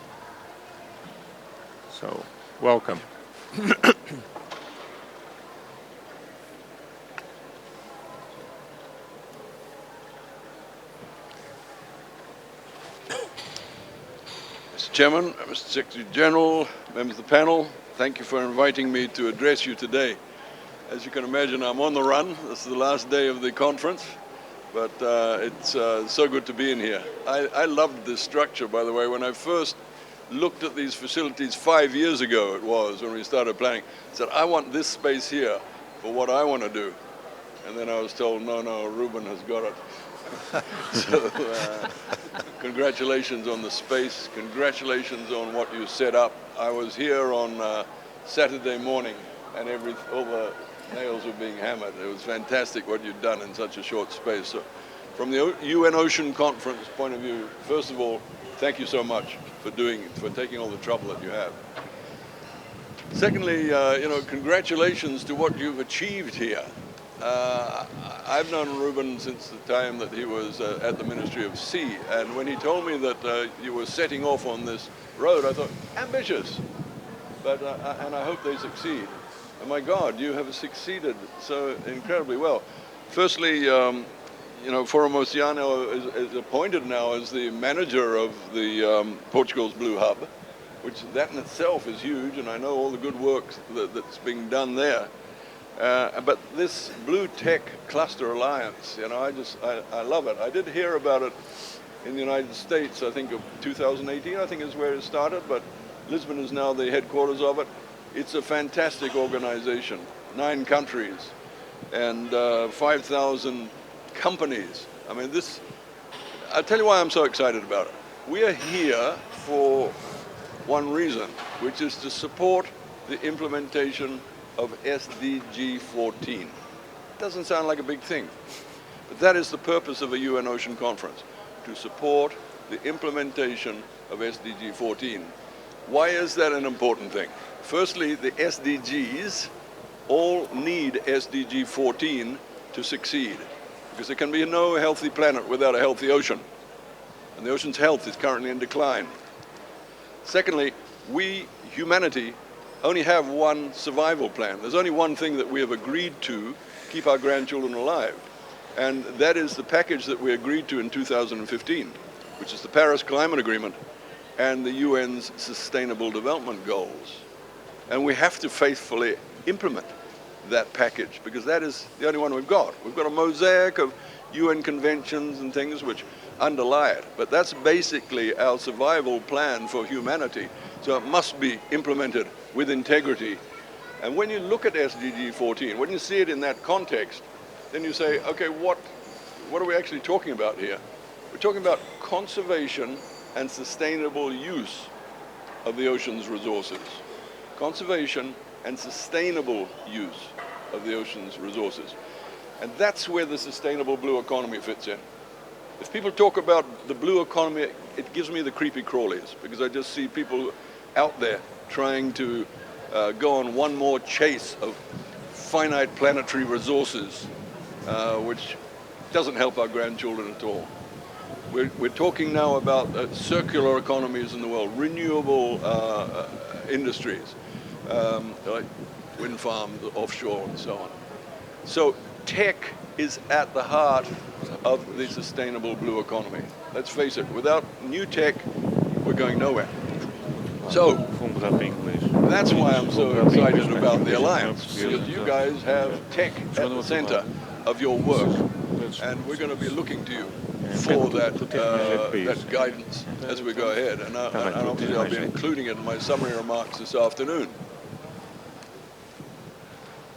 So, welcome. Mr. Chairman, Mr. Secretary General, members of the panel, thank you for inviting me to address you today. As you can imagine, I'm on the run. This is the last day of the conference, but it's so good to be in here. I loved this structure, by the way. When I first looked at these facilities 5 years ago, it was, when we started planning, I said, I want this space here for what I want to do. And then I was told, no, Ruben has got it. So, congratulations on the space. Congratulations on what you set up. I was here on Saturday morning, and all the nails were being hammered. It was fantastic what you'd done in such a short space. So, from the UN Ocean Conference point of view, first of all, thank you so much for taking all the trouble that you have. Secondly, congratulations to what you've achieved here. I've known Ruben since the time that he was at the Ministry of Sea, and when he told me that you were setting off on this road, I thought, ambitious, but and I hope they succeed. And my God, you have succeeded so incredibly well. Firstly, you know, Forum Oceano is appointed now as the manager of the Portugal's Blue Hub, which that in itself is huge, and I know all the good work that's being done there. But this Blue Tech Cluster Alliance, you know, I love it. I did hear about it in the United States, I think of 2018, I think is where it started, but Lisbon is now the headquarters of it. It's a fantastic organization, 9 countries and 5,000 companies. I mean, I'll tell you why I'm so excited about it. We are here for one reason, which is to support the implementation of SDG 14. Doesn't sound like a big thing, but that is the purpose of a UN Ocean Conference, to support the implementation of SDG 14. Why is that an important thing? Firstly, the SDGs all need SDG 14 to succeed, because there can be no healthy planet without a healthy ocean, and the ocean's health is currently in decline. Secondly, we, humanity, only have one survival plan. There's only one thing that we have agreed to keep our grandchildren alive, and that is the package that we agreed to in 2015, which is the Paris Climate Agreement and the UN's Sustainable Development Goals. And we have to faithfully implement that package, because that is the only one we've got. We've got a mosaic of UN conventions and things which underlie it, but that's basically our survival plan for humanity. So it must be implemented with integrity. And when you look at SDG 14, when you see it in that context, then you say, okay, what are we actually talking about here? We're talking about conservation and sustainable use of the ocean's resources. Conservation and sustainable use of the ocean's resources. And that's where the sustainable blue economy fits in. If people talk about the blue economy, it gives me the creepy crawlies, because I just see people out there trying to go on one more chase of finite planetary resources, which doesn't help our grandchildren at all. We're talking now about circular economies in the world, renewable industries, like wind farms, offshore, and so on. So tech is at the heart of the sustainable blue economy. Let's face it, without new tech, we're going nowhere. So that's why I'm so excited about the Alliance, because you guys have tech at the center of your work, and we're going to be looking to you for that guidance as we go ahead. And obviously I'll be including it in my summary remarks this afternoon.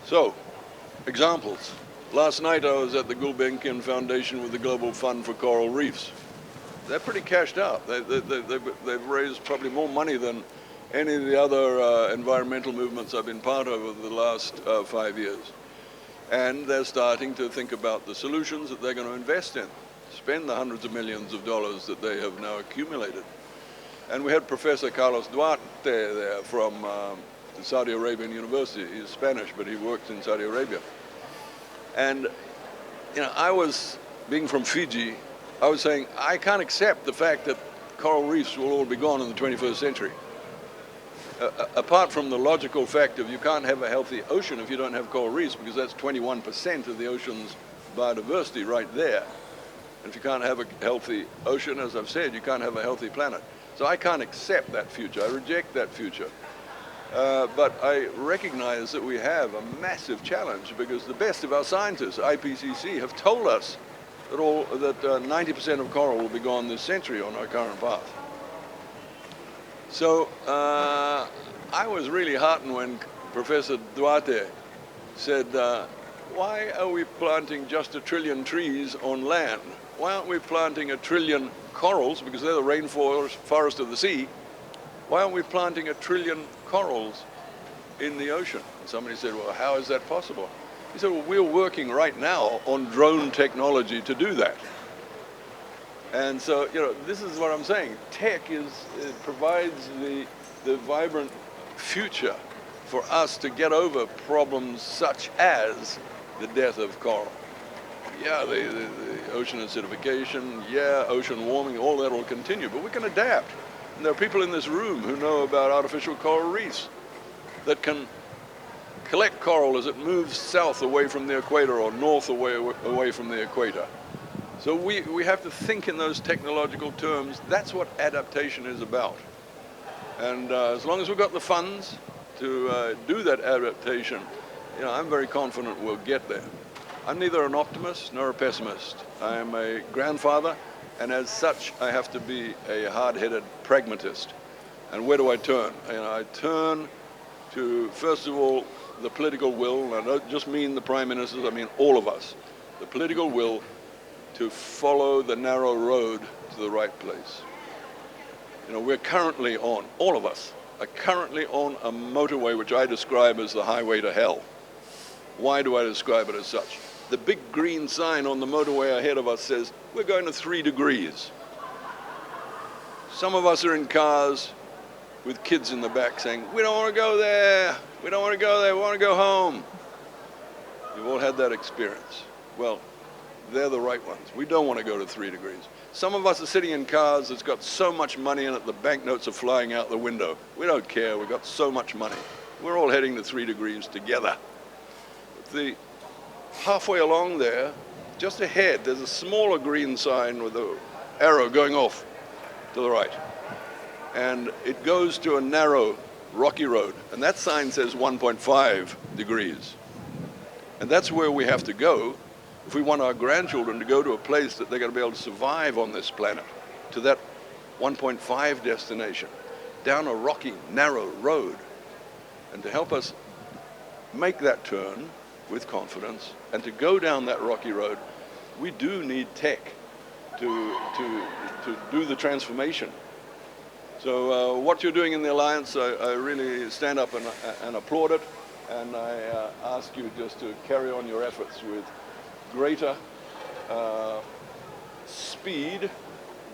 So, examples. Last night I was at the Gulbenkian Foundation with the Global Fund for Coral Reefs. They're pretty cashed out. They've raised probably more money than any of the other environmental movements I've been part of over the last 5 years. And they're starting to think about the solutions that they're going to invest in, spend the hundreds of millions of dollars that they have now accumulated. And we had Professor Carlos Duarte there from the Saudi Arabian University. He's Spanish, but he worked in Saudi Arabia. And, you know, I was, being from Fiji, I was saying, I can't accept the fact that coral reefs will all be gone in the 21st century. Apart from the logical fact of you can't have a healthy ocean if you don't have coral reefs, because that's 21% of the ocean's biodiversity right there. And if you can't have a healthy ocean, as I've said, you can't have a healthy planet. So I can't accept that future. I reject that future. But I recognize that we have a massive challenge, because the best of our scientists, IPCC, have told us that 90% of coral will be gone this century on our current path. So I was really heartened when Professor Duarte said, why are we planting just 1 trillion trees on land? Why aren't we planting 1 trillion corals, because they're the rainforest of the sea? Why aren't we planting 1 trillion corals in the ocean? And somebody said, well, how is that possible? He said, well, we're working right now on drone technology to do that. And so, you know, this is what I'm saying. Tech provides the vibrant future for us to get over problems such as the death of coral. yeah, the ocean acidification, yeah, ocean warming, all that will continue, but we can adapt. And there are people in this room who know about artificial coral reefs that can collect coral as it moves south away from the equator or north away from the equator. So we have to think in those technological terms. That's what adaptation is about. And as long as we've got the funds to do that adaptation, I'm very confident we'll get there. I'm neither an optimist nor a pessimist. I am a grandfather, and as such, I have to be a hard-headed pragmatist. And where do I turn? I turn to, first of all, the political will, and I don't just mean the prime ministers, I mean all of us. The political will to follow the narrow road to the right place. We're currently on, all of us are currently on a motorway which I describe as the highway to hell. Why do I describe it as such? The big green sign on the motorway ahead of us says, we're going to 3 degrees. Some of us are in cars with kids in the back saying, we don't want to go there, we don't want to go there, we want to go home. You've all had that experience. Well, they're the right ones. We don't want to go to 3 degrees. Some of us are sitting in cars that's got so much money in it, the banknotes are flying out the window. We don't care, we've got so much money. We're all heading to 3 degrees together. Halfway along there, just ahead, there's a smaller green sign with an arrow going off to the right. And it goes to a narrow, rocky road. And that sign says 1.5 degrees. And that's where we have to go if we want our grandchildren to go to a place that they're going to be able to survive on this planet, to that 1.5 destination, down a rocky, narrow road. And to help us make that turn with confidence and to go down that rocky road, we do need tech to do the transformation. So what you're doing in the Alliance, I really stand up and applaud it, and I ask you just to carry on your efforts with greater speed,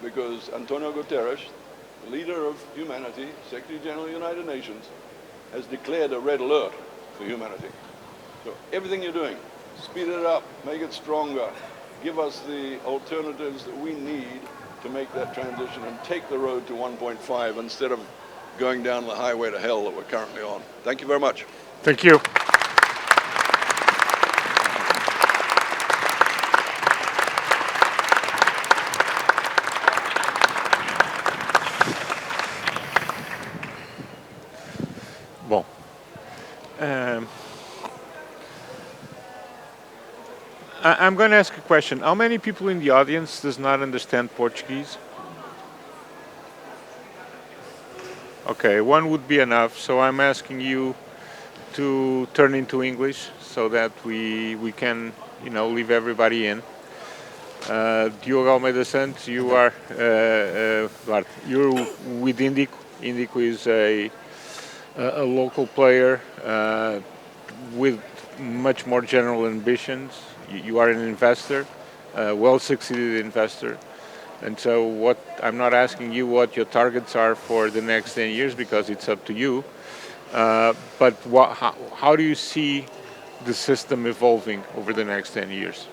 because Antonio Guterres, the leader of humanity, Secretary General of the United Nations, has declared a red alert for humanity. So everything you're doing, speed it up, make it stronger, give us the alternatives that we need to make that transition and take the road to 1.5 instead of going down the highway to hell that we're currently on. Thank you very much. Thank you. Bom, I'm going to ask a question. How many people in the audience does not understand Portuguese? Okay, one would be enough. So I'm asking you to turn into English so that we can, leave everybody in. Diogo Almeida Santos, you are you're with Indico. Indico is a local player with much more general ambitions. You are an investor, a well-succeeded investor. And so I'm not asking you what your targets are for the next 10 years because it's up to you. But how do you see the system evolving over the next 10 years?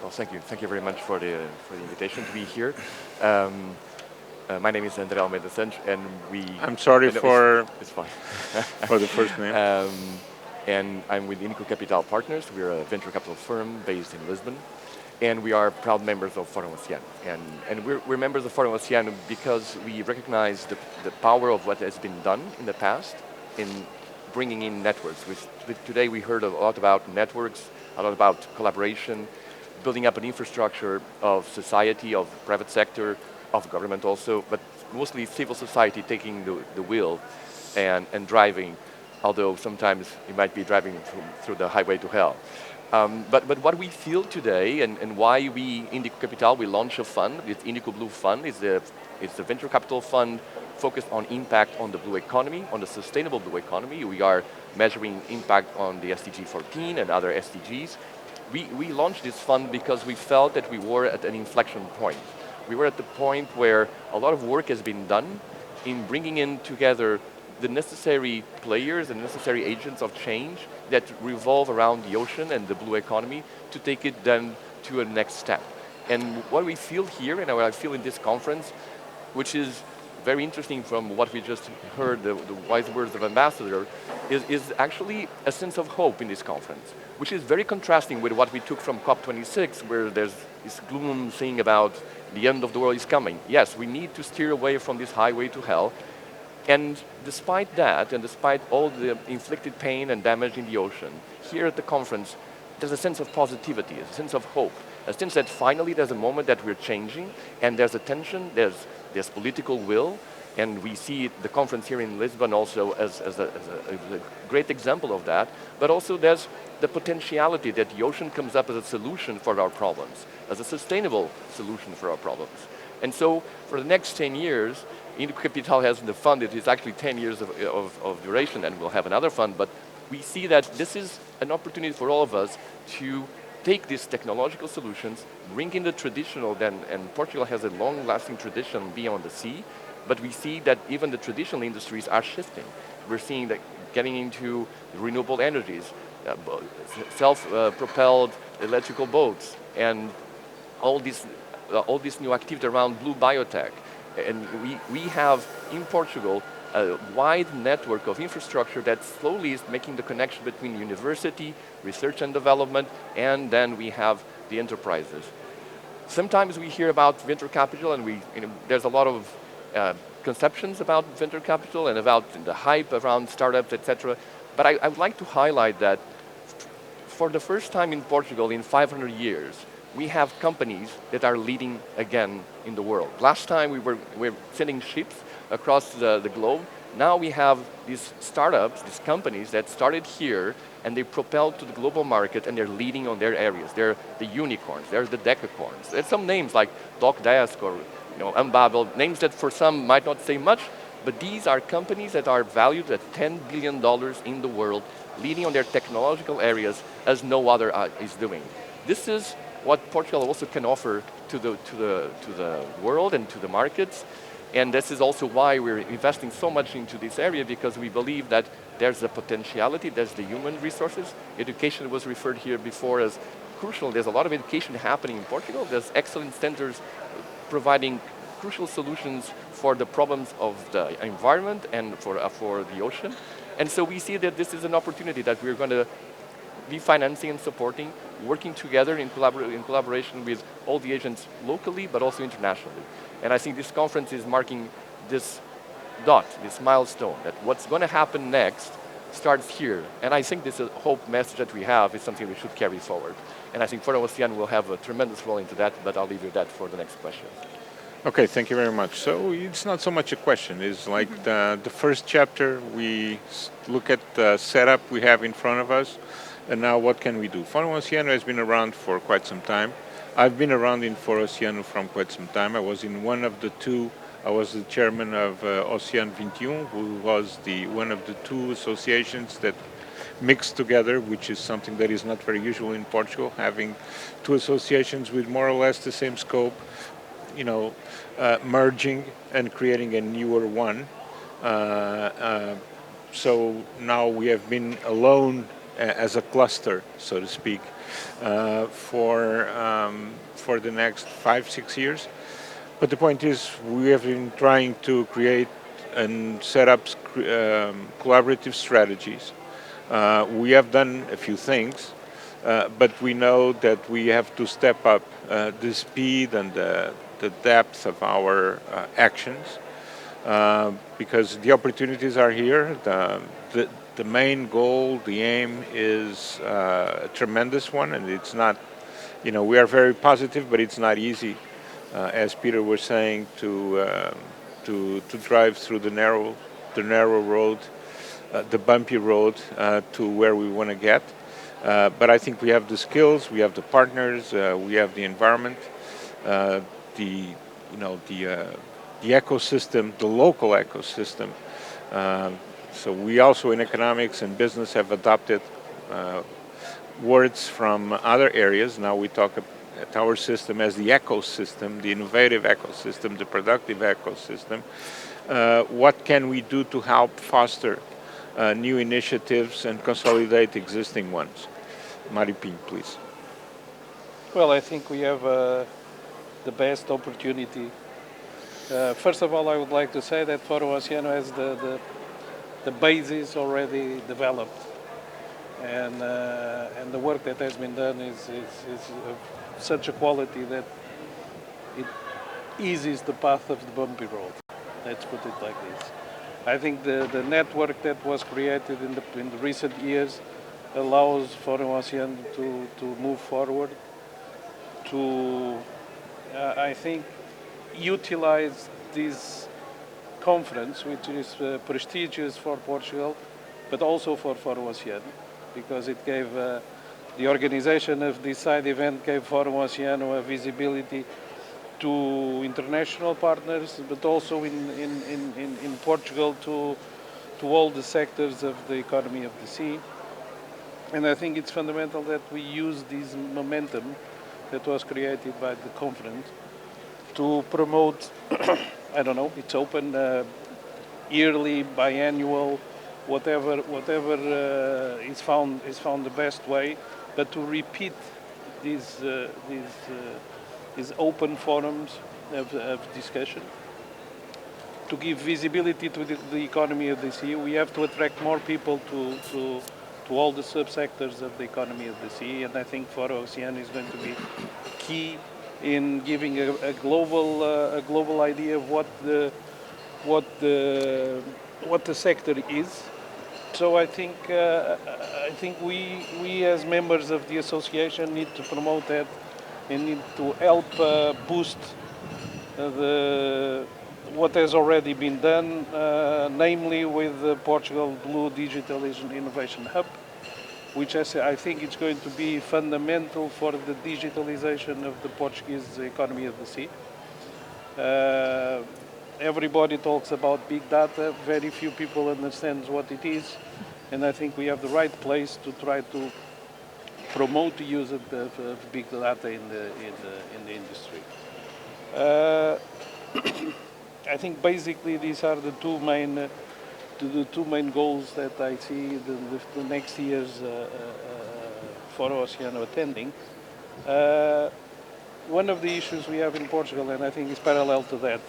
Well, thank you. Thank you very much for the invitation to be here. My name is André Almeida Santos, and I'm sorry for... It's fine. For the first name. And I'm with Indico Capital Partners. We're a venture capital firm based in Lisbon. And we are proud members of Fórum Oceano. And we're members of Fórum Oceano because we recognize the power of what has been done in the past in bringing in networks. Today we heard a lot about networks, a lot about collaboration, building up an infrastructure of society, of private sector, of government also, but mostly civil society taking the wheel and driving, although sometimes it might be driving through the highway to hell. But what we feel today and why we, Indico Capital, we launch a fund, it's Indico Blue Fund, it's a venture capital fund focused on impact on the blue economy, on the sustainable blue economy. We are measuring impact on the SDG 14 and other SDGs. We launched this fund because we felt that we were at an inflection point. We were at the point where a lot of work has been done in bringing in together the necessary players and necessary agents of change that revolve around the ocean and the blue economy to take it then to a next step. And what we feel here, and what I feel in this conference, which is very interesting from what we just heard, the wise words of Ambassador, is actually a sense of hope in this conference, which is very contrasting with what we took from COP26, where there's this gloom thing about the end of the world is coming. Yes, we need to steer away from this highway to hell. And despite that, and despite all the inflicted pain and damage in the ocean, here at the conference, there's a sense of positivity, a sense of hope, a sense that finally there's a moment that we're changing, and there's attention, there's political will, and we see the conference here in Lisbon also as a great example of that, but also there's the potentiality that the ocean comes up as a solution for our problems, as a sustainable solution for our problems. And so for the next 10 years, Indico Capital has the fund, it is actually 10 years of duration, and we'll have another fund, but we see that this is an opportunity for all of us to take these technological solutions, bring in the traditional, and Portugal has a long-lasting tradition beyond the sea, but we see that even the traditional industries are shifting. We're seeing that getting into renewable energies, self-propelled electrical boats, and all this new activity around blue biotech. And we have in Portugal a wide network of infrastructure that slowly is making the connection between university, research and development, and then we have the enterprises. Sometimes we hear about venture capital, and there's a lot of conceptions about venture capital and about the hype around startups, etc. But I would like to highlight that for the first time in Portugal in 500 years, we have companies that are leading again in the world. Last time we were sending ships across the globe. Now we have these startups, these companies that started here, and they propelled to the global market, and they're leading on their areas. They're the unicorns, they're the decacorns. There's some names like DocDesk or Unbabel, names that for some might not say much, but these are companies that are valued at $10 billion in the world, leading on their technological areas as no other is doing. This is what Portugal also can offer to the world and to the markets. And this is also why we're investing so much into this area, because we believe that there's the potentiality, there's the human resources. Education was referred here before as crucial. There's a lot of education happening in Portugal. There's excellent centers providing crucial solutions for the problems of the environment and for the ocean. And so we see that this is an opportunity that we're going to be financing and supporting, working together in collaboration with all the agents locally, but also internationally. And I think this conference is marking this dot, this milestone, that what's going to happen next starts here. And I think this hope message that we have is something we should carry forward. And I think Fórum Oceano will have a tremendous role into that, but I'll leave you that for the next question. Okay, thank you very much. So it's not so much a question. It's like the first chapter, we look at the setup we have in front of us, and now what can we do? Fórum Oceano has been around for quite some time. I've been around in Fórum Oceano from quite some time. I was in one of the two. I was the chairman of Oceano 21, who was one of the two associations that mixed together, which is something that is not very usual in Portugal, having two associations with more or less the same scope, merging and creating a newer one. So now we have been alone as a cluster, so to speak, for the next 5-6 years. But the point is, we have been trying to create and set up collaborative strategies. We have done a few things, but we know that we have to step up the speed and the depth of our actions, because the opportunities are here. The main goal, the aim is a tremendous one, and it's not, we are very positive, but it's not easy, as Peter was saying, to drive through the narrow road, the bumpy road to where we want to get. But I think we have the skills, we have the partners, we have the environment, the ecosystem, the local ecosystem. So we also in economics and business have adopted words from other areas. Now we talk at our system as the ecosystem, the innovative ecosystem, the productive ecosystem. What can we do to help foster new initiatives and consolidate existing ones? Maripim, please. Well, I think we have the best opportunity. First of all, I would like to say that Foro Oceano has the basis already developed, and the work that has been done is of such a quality that it eases the path of the bumpy road. Let's put it like this. I think the network that was created in the recent years allows Foro Oceano to move forward, to I think utilize this conference, which is prestigious for Portugal, but also for Foro Oceano, because it gave the organization of this side event gave Foro Oceano a visibility to international partners, but also in Portugal to all the sectors of the economy of the sea. And I think it's fundamental that we use this momentum that was created by the conference to promote, I don't know, it's open yearly, biannual, whatever is found the best way, but to repeat these open forums of discussion, to give visibility to the economy of the sea. We have to attract more people to all the subsectors of the economy of the sea, and I think Foro Oceano is going to be key in giving a global idea of what the sector is. So I think we as members of the association need to promote that and need to help boost what has already been done, namely with the Portugal Blue Digital Innovation Hub, which I think is going to be fundamental for the digitalization of the Portuguese economy of the sea. Everybody talks about big data, very few people understand what it is, and I think we have the right place to try to promote the use of big data in the industry. I think basically these are the two main goals that I see the next year's Foro Oceano attending. One of the issues we have in Portugal, and I think is parallel to that,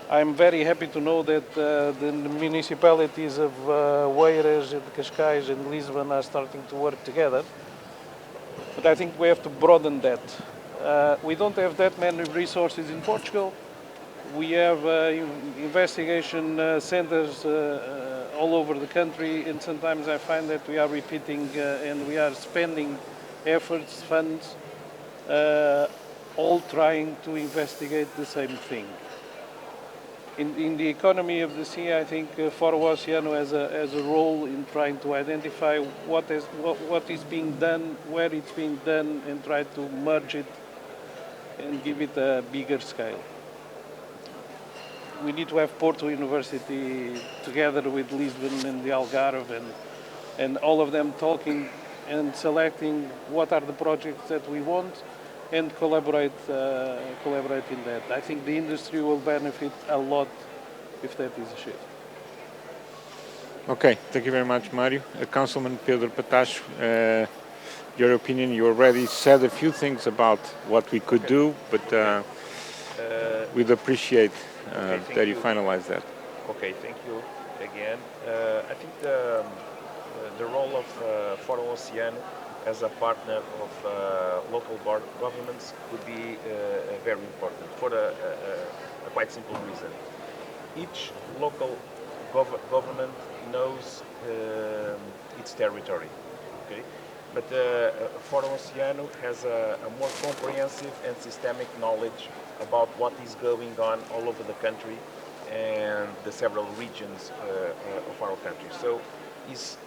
I'm very happy to know that the municipalities of Oeiras and Cascais and Lisbon are starting to work together. But I think we have to broaden that. We don't have that many resources in Portugal. We have investigation centers all over the country, and sometimes I find that we are repeating and we are spending efforts, funds, all trying to investigate the same thing. In the economy of the sea, I think Foro Oceano has a role in trying to identify what is being done, where it's being done, and try to merge it and give it a bigger scale. We need to have Porto University together with Lisbon and the Algarve and all of them talking and selecting what are the projects that we want and collaborate in that. I think the industry will benefit a lot if that is achieved. Okay, thank you very much, Mario. Councilman Pedro Patacho, your opinion, you already said a few things about what we could do, but we'd appreciate that you finalize that. Okay, thank you again. I think the role of Foro Oceano as a partner of local governments would be very important for a quite simple reason. Each local government knows its territory, okay? But Foro Oceano has a more comprehensive and systemic knowledge about what is going on all over the country and the several regions of our country. So it's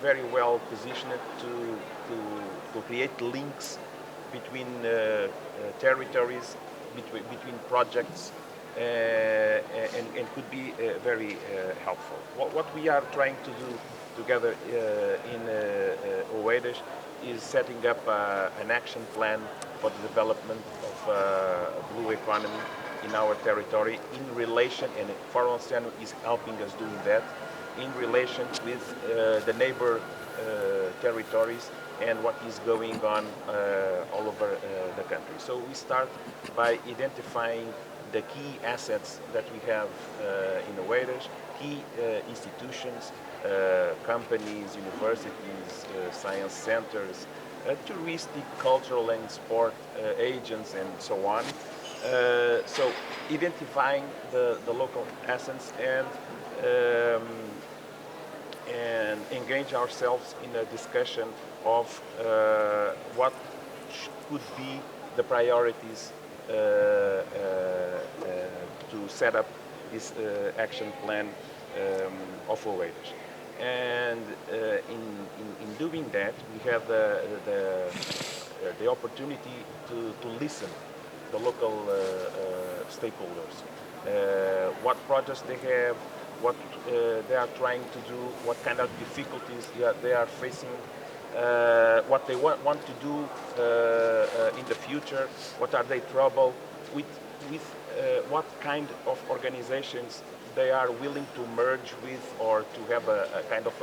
very well positioned to create links between territories, between projects, and could be very helpful. What we are trying to do together in Oeiras is setting up an action plan for the development of blue economy in our territory in relation, and Foro Oceano is helping us doing that, in relation with the neighbor territories and what is going on all over the country. So we start by identifying the key assets that we have in Oeiras, key institutions, companies, universities, science centers, touristic, cultural and sport agents, and so on. So identifying the local assets and engage ourselves in a discussion of what could be the priorities to set up this action plan of Oeiras. And in doing that, we have the opportunity to listen the local stakeholders, what projects they have, what they are trying to do, what kind of difficulties they are facing, what they want to do in the future, what are they trouble with what kind of organizations they are willing to merge with or to have a kind of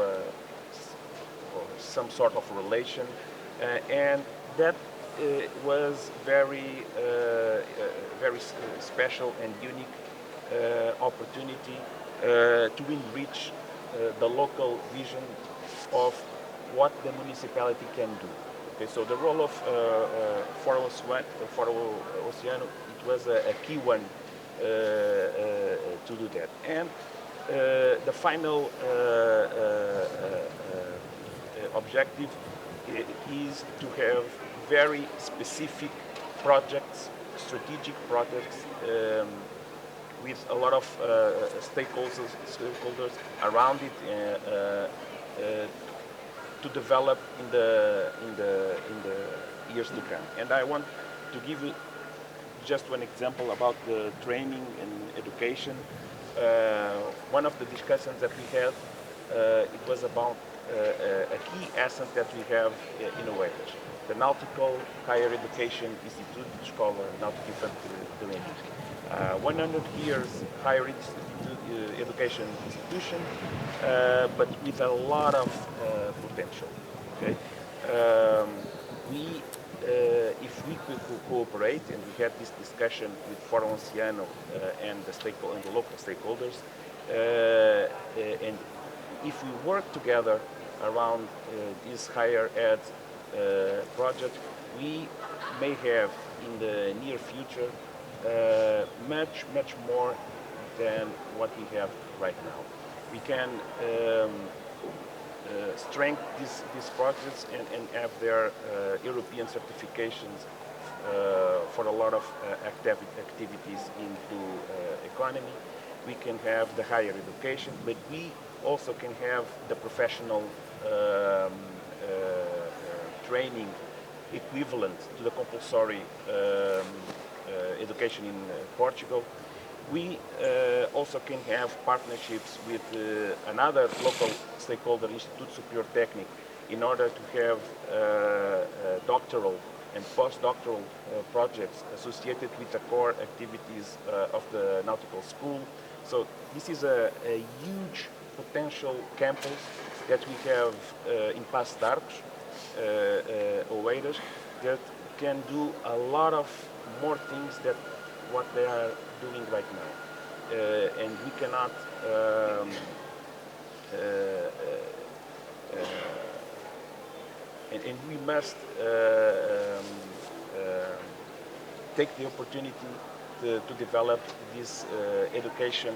some sort of relation, and that was very special and unique opportunity to enrich the local vision of what the municipality can do. Okay, so the role of Foro Oceano, it was a key one to do that. And the final objective is to have very specific projects, strategic projects, with a lot of stakeholders around it to develop in the years to come. And I want to give you just one example about the training and education. One of the discussions that we had, it was about a key asset that we have in Oeiras, the Nautical Higher Education Institute, Escola Náutica Infantil de Henrique. 100 years higher education institution, but with a lot of potential. Okay, if we could cooperate, and we had this discussion with Foro Oceano and the local stakeholders, and if we work together around this higher ed project, we may have in the near future much more than what we have right now. We can strengthen these projects and have their European certifications for a lot of activities into economy. We can have the higher education, but we also can have the professional training equivalent to the compulsory education in Portugal. We also can have partnerships with another local stakeholder, Instituto Superior Técnico, in order to have doctoral and postdoctoral projects associated with the core activities of the nautical school. So this is a huge potential campus that we have in Passo de Arcos, Oeiras, that can do a lot of more things than what they are doing right now. And we cannot and we must take the opportunity to develop this education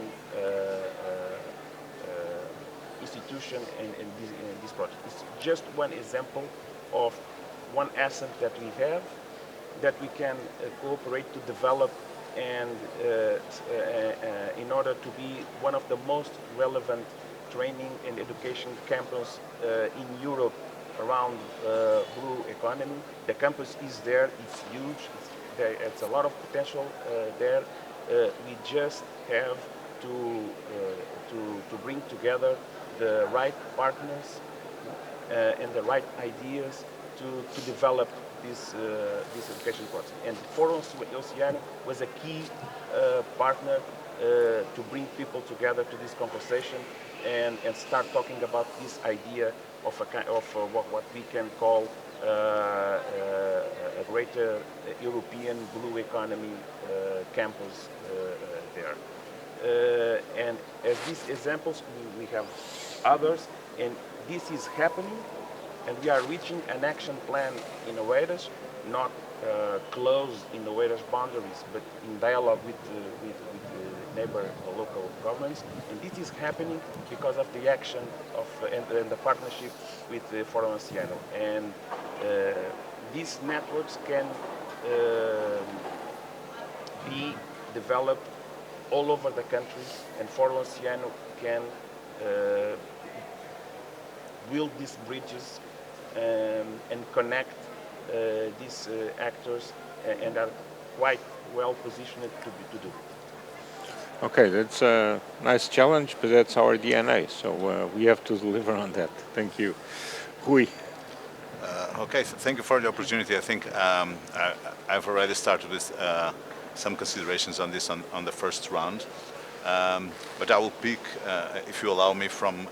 institution and this project. It's just one example of one asset that we have that we can cooperate to develop and in order to be one of the most relevant training and education campus in Europe around blue economy. The campus is there, it's huge, it's a lot of potential there. We just have to bring together the right partners and the right ideas to develop this education process. And Foro Oceano was a key partner to bring people together to this conversation and start talking about this idea of what we can call a greater European blue economy campus there. And as these examples, we have others, and this is happening, and we are reaching an action plan in Oeiras, not closed in Oeiras boundaries, but in dialogue with neighbor local governments. And this is happening because of the action of and the partnership with Fórum Oceano. And these networks can be developed all over the country, and Fórum Oceano can build these bridges and connect these actors, and are quite well positioned to do. Okay, that's a nice challenge, but that's our DNA, so we have to deliver on that. Thank you. Rui. Okay, so thank you for the opportunity. I think I've already started with some considerations on this on the first round, but I will pick, if you allow me, from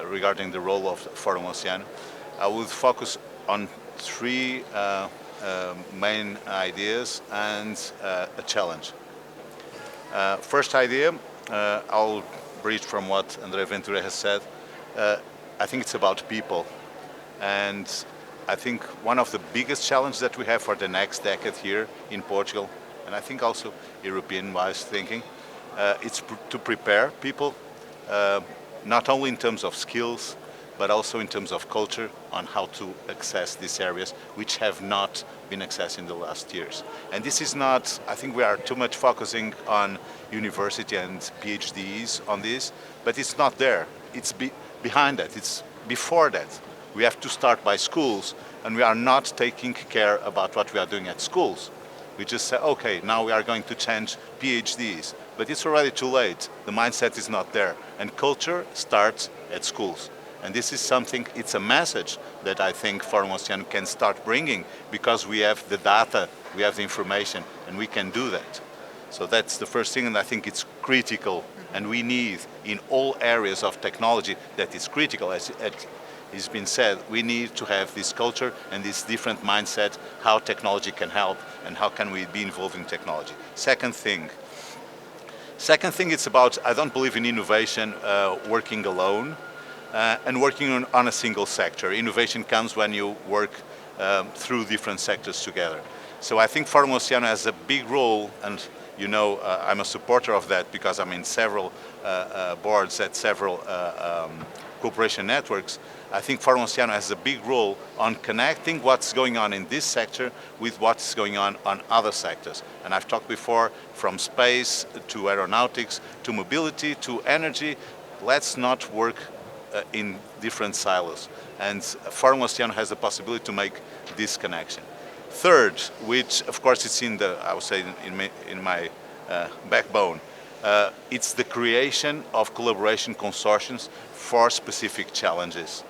regarding the role of Fórum Oceano. I will focus on three main ideas and a challenge. First idea, I'll bridge from what André Ventura has said. I think it's about people. And I think one of the biggest challenges that we have for the next decade here in Portugal, and I think also European-wise thinking, it's to prepare people, not only in terms of skills, but also in terms of culture, on how to access these areas which have not been accessed in the last years. And this is not, I think we are too much focusing on university and PhDs on this, but it's not there. It's behind that, it's before that. We have to start by schools, and we are not taking care about what we are doing at schools. We just say, okay, now we are going to change PhDs, but it's already too late. The mindset is not there, and culture starts at schools. And this is something, it's a message that I think Fórum Oceano can start bringing, because we have the data, we have the information, and we can do that. So that's the first thing, and I think it's critical, and we need in all areas of technology that is critical. As it's been said, we need to have this culture and this different mindset, how technology can help and how can we be involved in technology. Second thing, it's about, I don't believe in innovation working alone and working on a single sector. Innovation comes when you work through different sectors together. So I think Fórum Oceano has a big role, and you know, I'm a supporter of that because I'm in several boards at several cooperation networks. I think Fórum Oceano has a big role on connecting what's going on in this sector with what's going on other sectors. And I've talked before, from space to aeronautics to mobility to energy. Let's not work in different silos. And Fórum Oceano has the possibility to make this connection. Third, which of course it's in the, I would say, in my backbone, it's the creation of collaboration consortiums for specific challenges.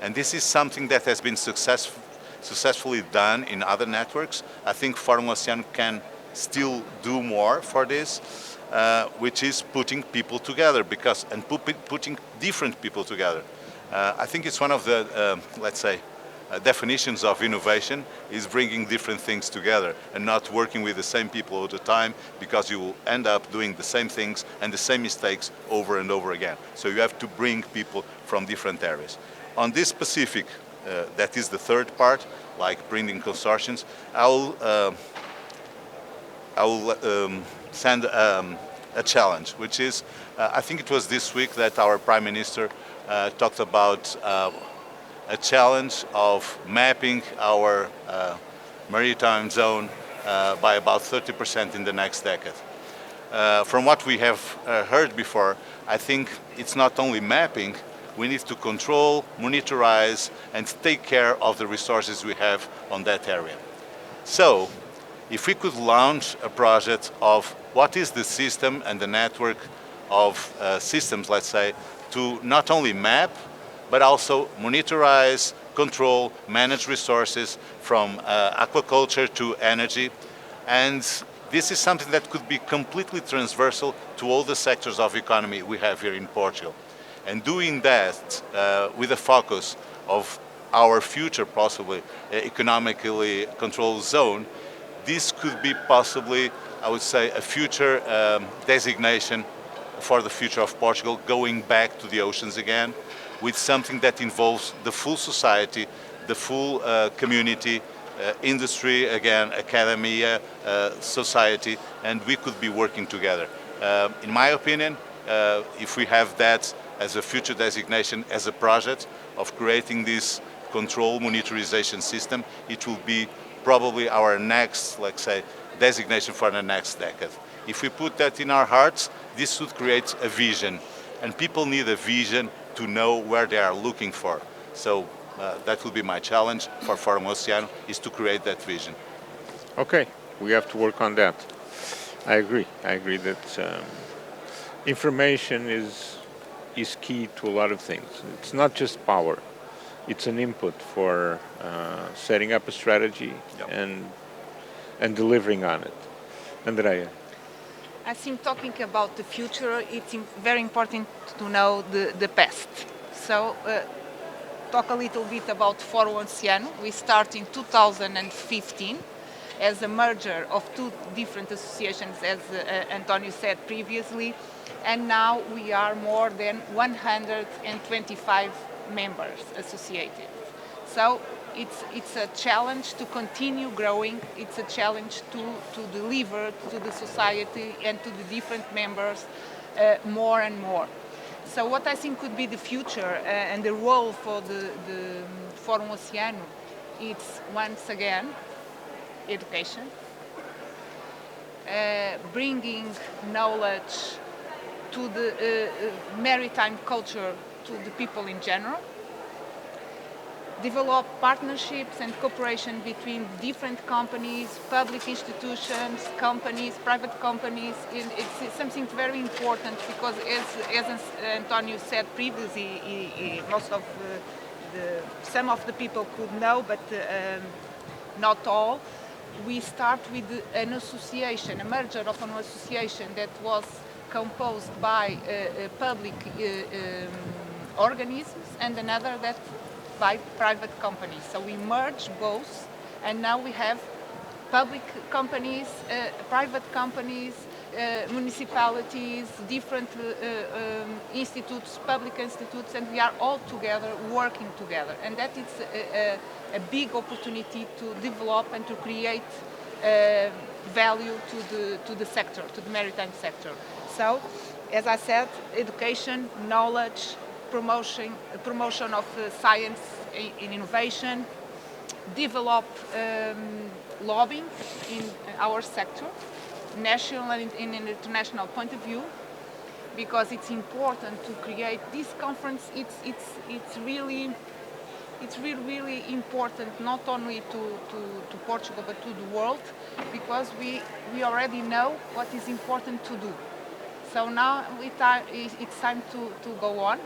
And this is something that has been successfully done in other networks. I think Fórum Oceano can still do more for this, which is putting people together, and putting different people together. I think it's one of the, let's say, definitions of innovation is bringing different things together and not working with the same people all the time, because you will end up doing the same things and the same mistakes over and over again. So you have to bring people from different areas. On this specific, that is the third part, like bringing consortiums, I will send a challenge, which is, I think it was this week that our Prime Minister talked about a challenge of mapping our maritime zone by about 30% in the next decade. From what we have heard before, I think it's not only mapping, we need to control, monitorize, and take care of the resources we have on that area. So, if we could launch a project of what is the system and the network of systems, let's say, to not only map, but also monitorize, control, manage resources from aquaculture to energy. And this is something that could be completely transversal to all the sectors of economy we have here in Portugal. And doing that with a focus of our future possibly economically controlled zone, this could be possibly, I would say, a future designation for the future of Portugal, going back to the oceans again, with something that involves the full society, the full community, industry, again, academia, society, and we could be working together. In my opinion, if we have that as a future designation, as a project of creating this control monitorization system, it will be probably our next, let's say, designation for the next decade. If we put that in our hearts, this would create a vision, and people need a vision to know where they are looking for. So that will be my challenge for Forum Oceano, is to create that vision. Okay, we have to work on that. I agree that information is key to a lot of things. It's not just power. It's an input for setting up a strategy and delivering on it. Andrea. I think talking about the future, it's very important to know the past. So talk a little bit about Foro Oceano. We start in 2015 as a merger of two different associations, as Antonio said previously, and now we are more than 125 members associated. So it's a challenge to continue growing. It's a challenge to deliver to the society and to the different members more and more. So what I think could be the future and the role for the Forum Oceano, it's once again education, bringing knowledge to the maritime culture to the people in general, develop partnerships and cooperation between different companies, public institutions, companies, private companies. It's something very important because, as Antonio said previously, most of some of the people could know, but not all. We start with an association, a merger of an association that was composed by public organisms and another that by private companies. So we merge both, and now we have public companies, private companies, municipalities, different institutes, public institutes, and we are all together, working together. And that is a big opportunity to develop and to create value to the sector, to the maritime sector. So, as I said, education, knowledge, promotion of science and innovation, develop lobbying in our sector, national and in an international point of view, because it's important to create this conference. It's really important not only to Portugal but to the world, because we already know what is important to do. So now it's time to go on.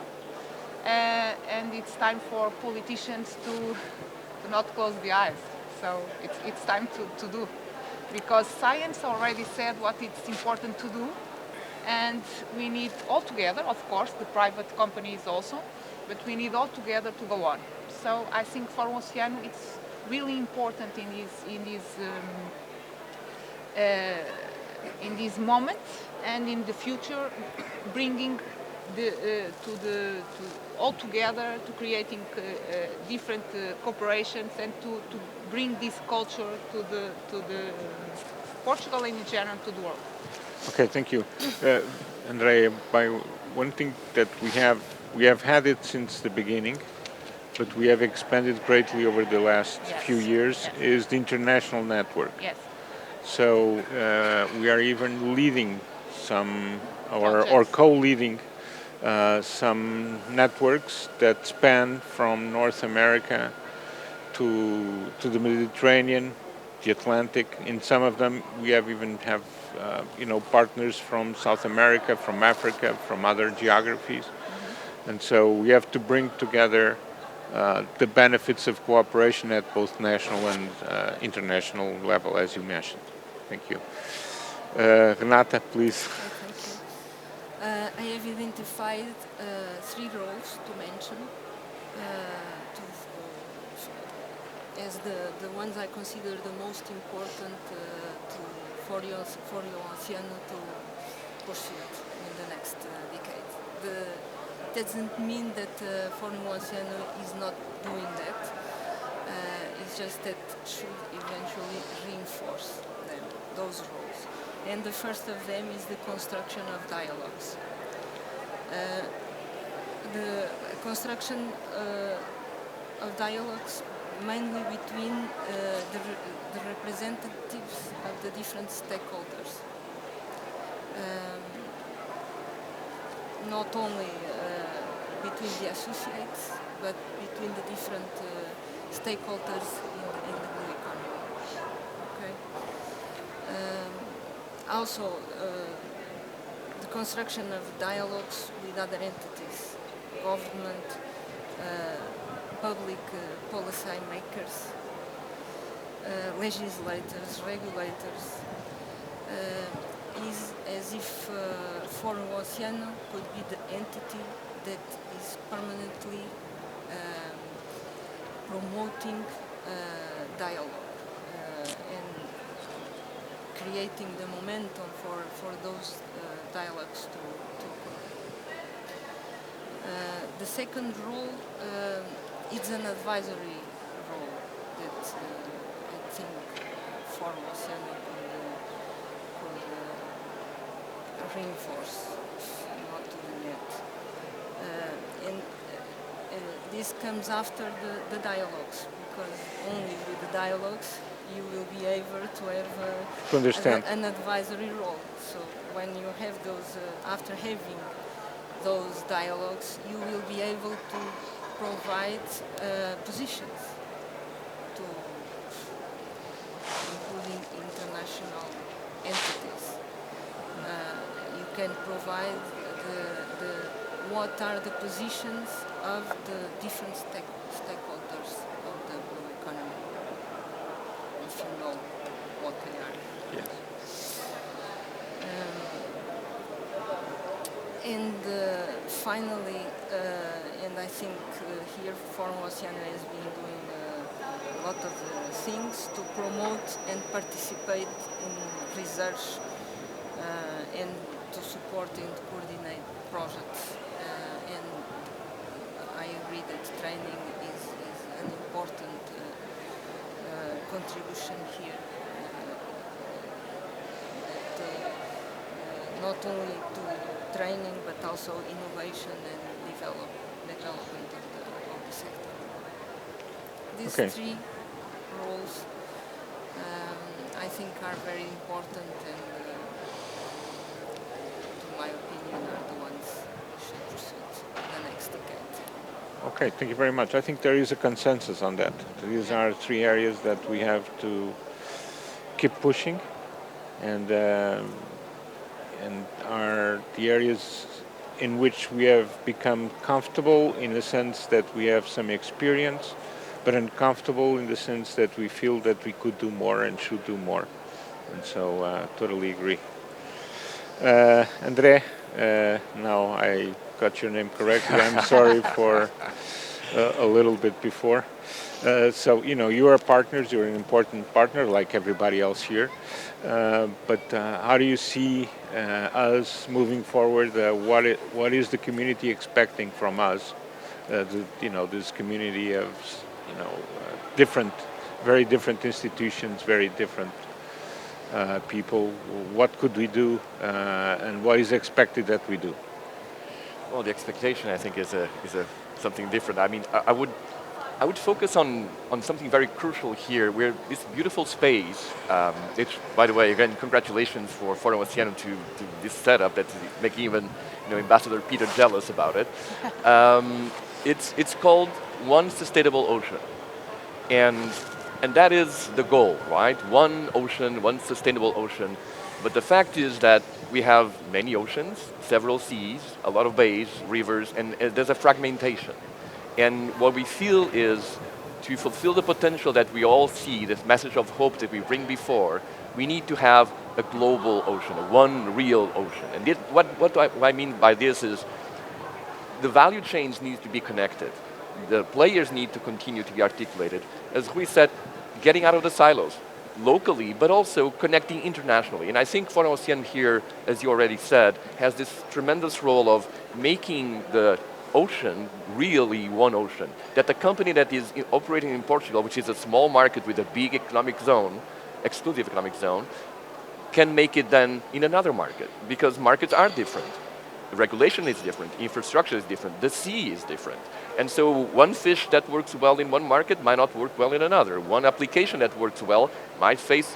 And it's time for politicians to not close the eyes. So it's time to do, because science already said what it's important to do, and we need all together, of course, the private companies also, but we need all together to go on. So I think for Oceano it's really important in this moment and in the future, bringing all together, to creating different corporations and to bring this culture to the Portugal and in general to the world. Okay, thank you, Andrea. By one thing that we have had it since the beginning, but we have expanded greatly over the last few years, is the international network. Yes. So we are even leading some, or co-leading some networks that span from North America to the Mediterranean, the Atlantic. In some of them, we even have partners from South America, from Africa, from other geographies, and so we have to bring together the benefits of cooperation at both national and international level, as you mentioned. Thank you. Renata, please. I have identified three roles to mention as the ones I consider the most important for Oceano to pursue in the next decade. That doesn't mean that Forum Oceano is not doing that. It's just that it should eventually reinforce them, those roles. And the first of them is the construction of dialogues. The construction of dialogues mainly between the representatives of the different stakeholders. Not only between the associates, but between the different stakeholders in the blue economy. Okay. Also, the construction of dialogues with other entities, government, public policy makers, legislators, regulators, is as if Forum Oceano could be the entity that is permanently promoting dialogue and creating the momentum for those dialogues to occur. The second role is an advisory role that I think Forum Oceano could reinforce, not to the net. And this comes after the dialogues, because only with the dialogues you will be able to have an advisory role. So when you have those, after having those dialogues, you will be able to provide positions to including international entities. You can provide what are the positions of the different stakeholders of the blue economy, if you know what they are. Yes. And finally, and I think here Forum Oceano has been doing a lot of things to promote and participate in research and to support and coordinate projects. And I agree that training is an important contribution here. Not only to training, but also innovation and development of the sector. These three roles, I think, are very important, and to my opinion, are the ones we should pursue in the next decade. Okay, thank you very much. I think there is a consensus on that. These are three areas that we have to keep pushing, and are the areas in which we have become comfortable in the sense that we have some experience, but uncomfortable in the sense that we feel that we could do more and should do more. And so, totally agree. André, now I got your name correctly. I'm sorry for a little bit before. So, you are partners, you're an important partner like everybody else here. But how do you see us moving forward? What is the community expecting from us? This community of, very different institutions, very different people. What could we do, and what is expected that we do? Well, the expectation, I think, is something different. I mean, I would focus on something very crucial here. We're this beautiful space. It's, by the way, again, congratulations for Forum Oceano to this setup that's making even Ambassador Peter jealous about it. It's called One Sustainable Ocean, and that is the goal, right? One ocean, one sustainable ocean. But the fact is that we have many oceans, several seas, a lot of bays, rivers, and there's a fragmentation. And what we feel is, to fulfill the potential that we all see, this message of hope that we bring before, we need to have a global ocean, one real ocean. And what I mean by this is, the value chains need to be connected. the players need to continue to be articulated. As we said, getting out of the silos locally, but also connecting internationally. And I think Forum Oceano here, as you already said, has this tremendous role of making the ocean really one ocean. That the company that is operating in Portugal, which is a small market with a big economic zone, exclusive economic zone, can make it then in another market, because markets are different. The regulation is different, infrastructure is different, the sea is different. And so one fish that works well in one market might not work well in another. One application that works well might face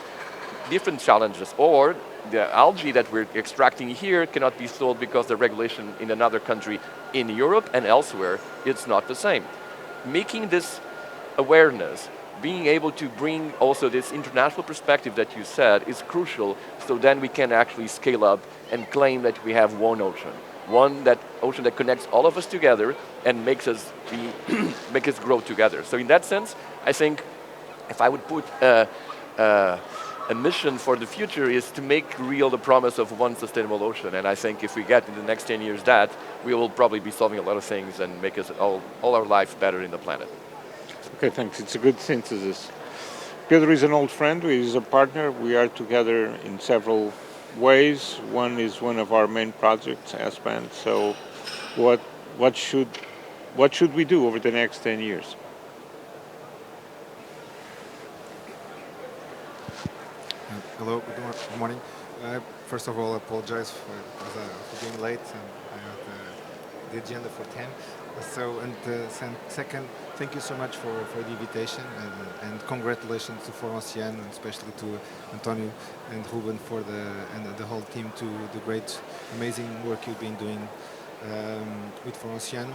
different challenges, or the algae that we're extracting here cannot be sold because the regulation in another country in Europe and elsewhere, it's not the same. Making this awareness, being able to bring also this international perspective that you said is crucial, so then we can actually scale up and claim that we have one ocean. Ocean that connects all of us together and makes us grow together. So in that sense, I think if I would put a mission for the future is to make real the promise of one sustainable ocean. And I think if we get in the next 10 years that, we will probably be solving a lot of things and make us all our life better in the planet. Okay, thanks. It's a good synthesis. Pedro is an old friend. He is a partner. We are together in several ways. One is one of our main projects, ASPAN. So what should we do over the next 10 years? Hello, good morning. First of all, I apologize for being late. I had the agenda for 10. Second, thank you so much for the invitation, and congratulations to Forum Oceano, and especially to Antonio and Ruben and the whole team to the great, amazing work you've been doing with Forum Oceano.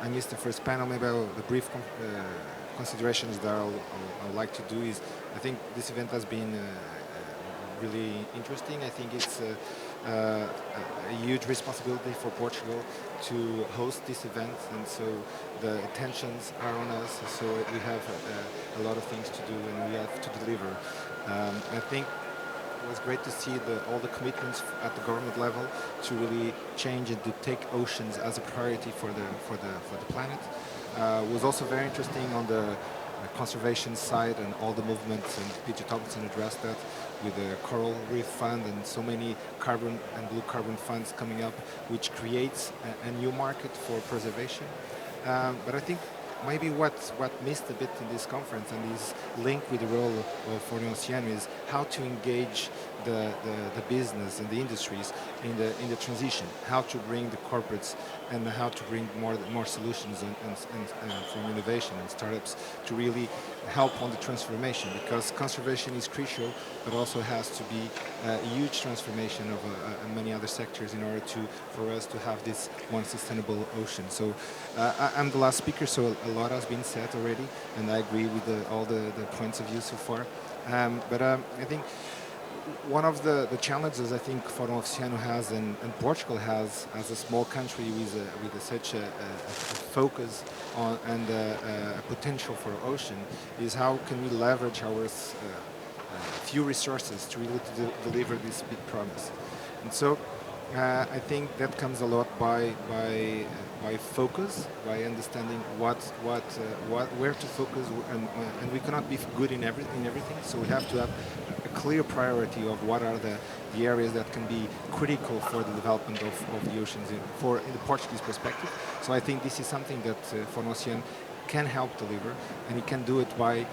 I missed the first panel. Maybe the brief considerations that I'd like to do is, I think this event has been really interesting. I think it's a huge responsibility for Portugal to host this event, and so the attentions are on us. So we have a lot of things to do, and we have to deliver. I think it was great to see all the commitments at the government level to really change and to take oceans as a priority for the planet. It was also very interesting on the conservation side and all the movements, and Peter Thompson addressed that with the Coral Reef Fund and so many carbon and blue carbon funds coming up, which creates a new market for preservation. But I think maybe what missed a bit in this conference and is linked with the role of Forum Oceano is how to engage the business and the industries in the transition, how to bring the corporates and how to bring more solutions and from innovation and startups to really help on the transformation, because conservation is crucial, but also has to be a huge transformation of many other sectors in order for us to have this one sustainable ocean. So I'm the last speaker, so a lot has been said already, and I agree with all the points of view so far. But I think one of the challenges I think Forum Oceano has and Portugal has as a small country with such a focus on and a potential for ocean is how can we leverage our few resources to really deliver this big promise. And so I think that comes a lot by focus, by understanding where to focus, and we cannot be good in everything. So we have to have a clear priority of what are the areas that can be critical for the development of the oceans in the Portuguese perspective. So I think this is something that Forum Oceano can help deliver, and it can do it by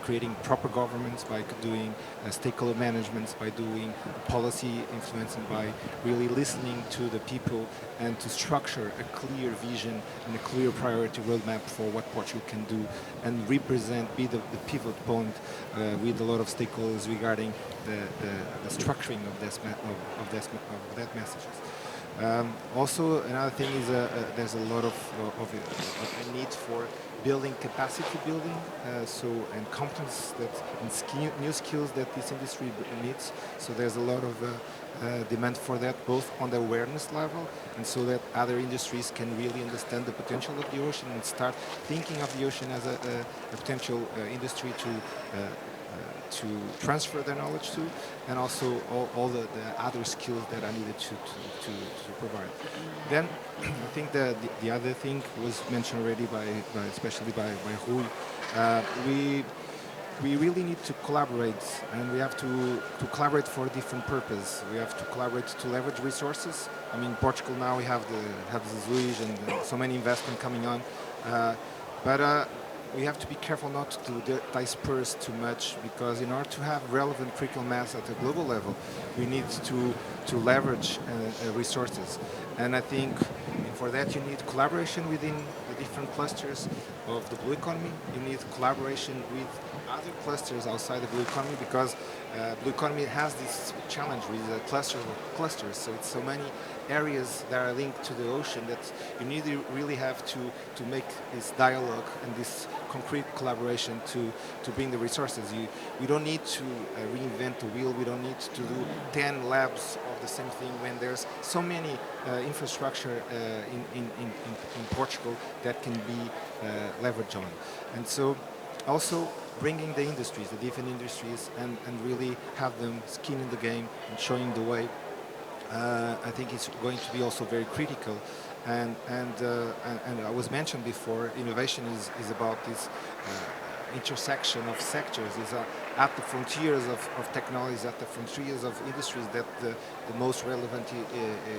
creating proper governments, by doing stakeholder management, by doing policy influencing, by really listening to the people and to structure a clear vision and a clear priority roadmap for what Portugal can do and be the pivot point with a lot of stakeholders regarding the structuring of that messages. Also, another thing is there's a lot of a need for building capacity building, and competence and new skills that this industry needs. So there's a lot of demand for that, both on the awareness level, and so that other industries can really understand the potential of the ocean and start thinking of the ocean as a potential industry to to transfer their knowledge to, and also all the other skills that are needed to provide. Then I think the other thing was mentioned already especially by Rui. We really need to collaborate, and we have to collaborate for a different purpose. We have to collaborate to leverage resources. I mean, Portugal now we have the ZUIs and so many investment coming on, but we have to be careful not to disperse too much, because in order to have relevant critical mass at a global level, we need to leverage resources. And I think for that you need collaboration within the different clusters of the blue economy. You need collaboration with other clusters outside the blue economy, because blue economy has this challenge with clusters. So it's so many areas that are linked to the ocean that you need to really have to make this dialogue and this concrete collaboration to bring the resources. We don't need to reinvent the wheel. We don't need to do 10 labs of the same thing when there's so many infrastructure in Portugal that can be leveraged on. And so also bringing the industries, the different industries, and really have them skin in the game and showing the way. I think it's going to be also very critical, and I was mentioned before, innovation is about this intersection of sectors, is at the frontiers of technologies, at the frontiers of industries that the most relevant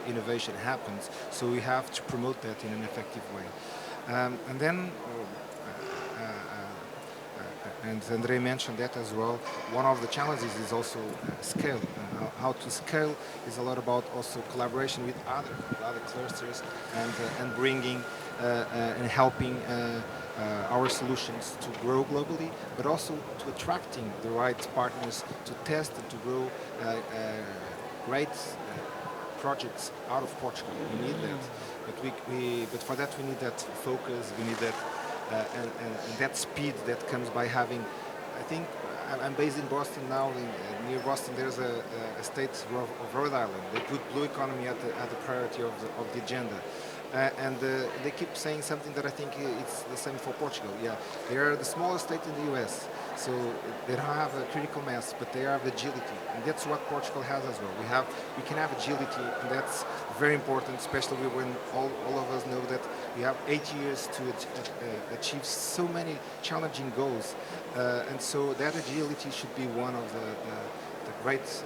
innovation happens. So we have to promote that in an effective way. And then, and André mentioned that as well, one of the challenges is also scale. How to scale is a lot about also collaboration with other clusters and bringing and helping our solutions to grow globally, but also to attracting the right partners to test and to grow great projects out of Portugal. We need that, but for that we need that focus. We need that. And that speed that comes by having, I think, I'm based in Boston now. Near Boston, there's a state of Rhode Island. They put blue economy at the priority of the agenda, and they keep saying something that I think it's the same for Portugal. Yeah, they are the smallest state in the U.S., so they don't have a critical mass, but they have agility, and that's what Portugal has as well. We can have agility, and that's very important, especially when all of us know that we have 8 years to achieve so many challenging goals, and so that agility should be one of the great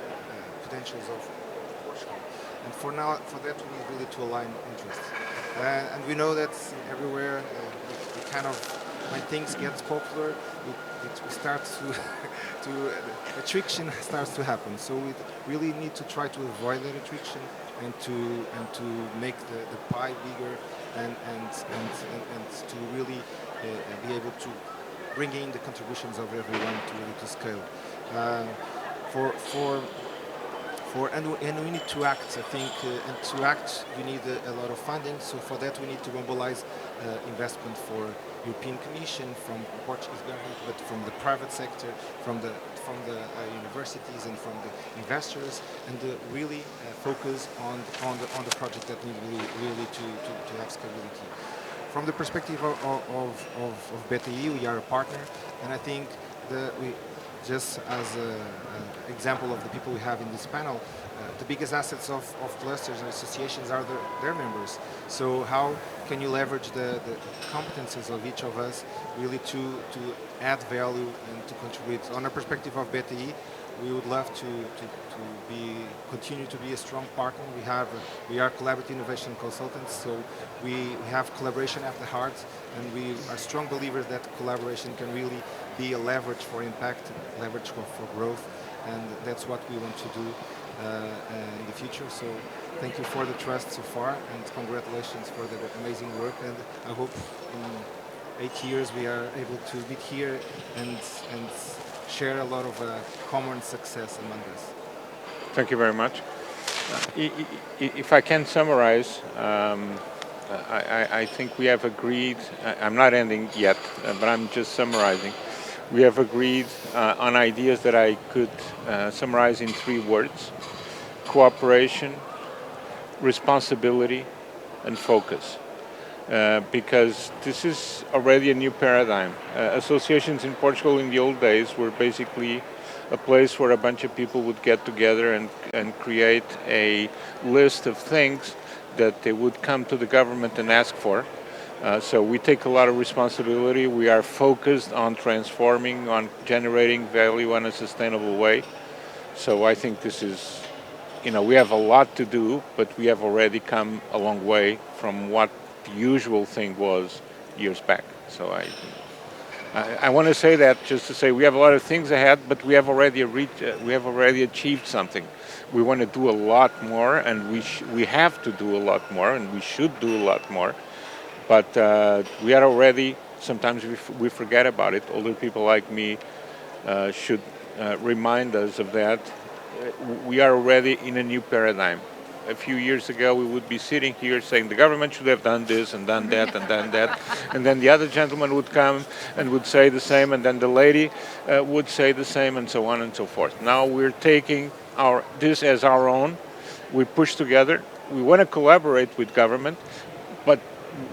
potentials of Portugal. And for that we need really to align interests, and we know that everywhere we kind of, when things get popular, we start to attrition starts to happen. So we really need to try to avoid that attrition and to make the pie bigger and to really be able to bring in the contributions of everyone to scale. And we need to act, I think, and to act we need a lot of funding. So for that we need to mobilize investment for European Commission, from Portuguese government, but from the private sector, from the universities and from the investors, and really focus on the project that need really to have scalability. From the perspective of BTI, we are a partner, and I think just as an example of the people we have in this panel, the biggest assets of clusters and associations are their members. So how can you leverage the competences of each of us really to add value and to contribute? On a perspective of BTI, we would love to continue to be a strong partner. We are collaborative innovation consultants, so we have collaboration at the heart, and we are strong believers that collaboration can really be a leverage for impact, leverage for growth, and that's what we want to do in the future. So thank you for the trust so far, and congratulations for the amazing work, and I hope in 8 years we are able to meet here and share a lot of common success among us. Thank you very much. If I can summarize, I think we have agreed, I'm not ending yet, but I'm just summarizing. We have agreed on ideas that I could summarize in 3 words: cooperation, responsibility, and focus. Because this is already a new paradigm. Associations in Portugal in the old days were basically a place where a bunch of people would get together and create a list of things that they would come to the government and ask for. So we take a lot of responsibility. We are focused on transforming, on generating value in a sustainable way. So I think this is, we have a lot to do, but we have already come a long way from what the usual thing was years back. So I want to say that just to say we have a lot of things ahead, but we have already achieved something. We want to do a lot more, and we have to do a lot more, and we should do a lot more. But we are already, sometimes we forget about it. Older people like me should remind us of that. We are already in a new paradigm. A few years ago, we would be sitting here saying the government should have done this and done that and done that. And then the other gentleman would come and would say the same, and then the lady would say the same, and so on and so forth. Now we're taking this as our own. We push together. We want to collaborate with government, but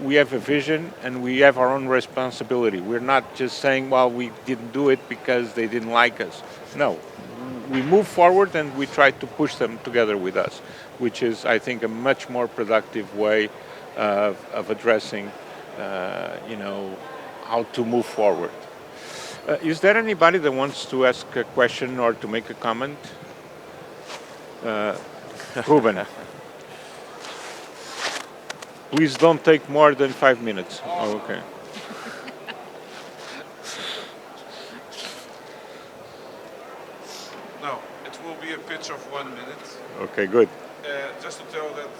we have a vision and we have our own responsibility. We're not just saying, well, we didn't do it because they didn't like us. No, we move forward and we try to push them together with us, which is, I think, a much more productive way of addressing, how to move forward. Is there anybody that wants to ask a question or to make a comment? Ruben. Please don't take more than 5 minutes. Oh, okay. No, it will be a pitch of 1 minute. Okay, good. Just to tell that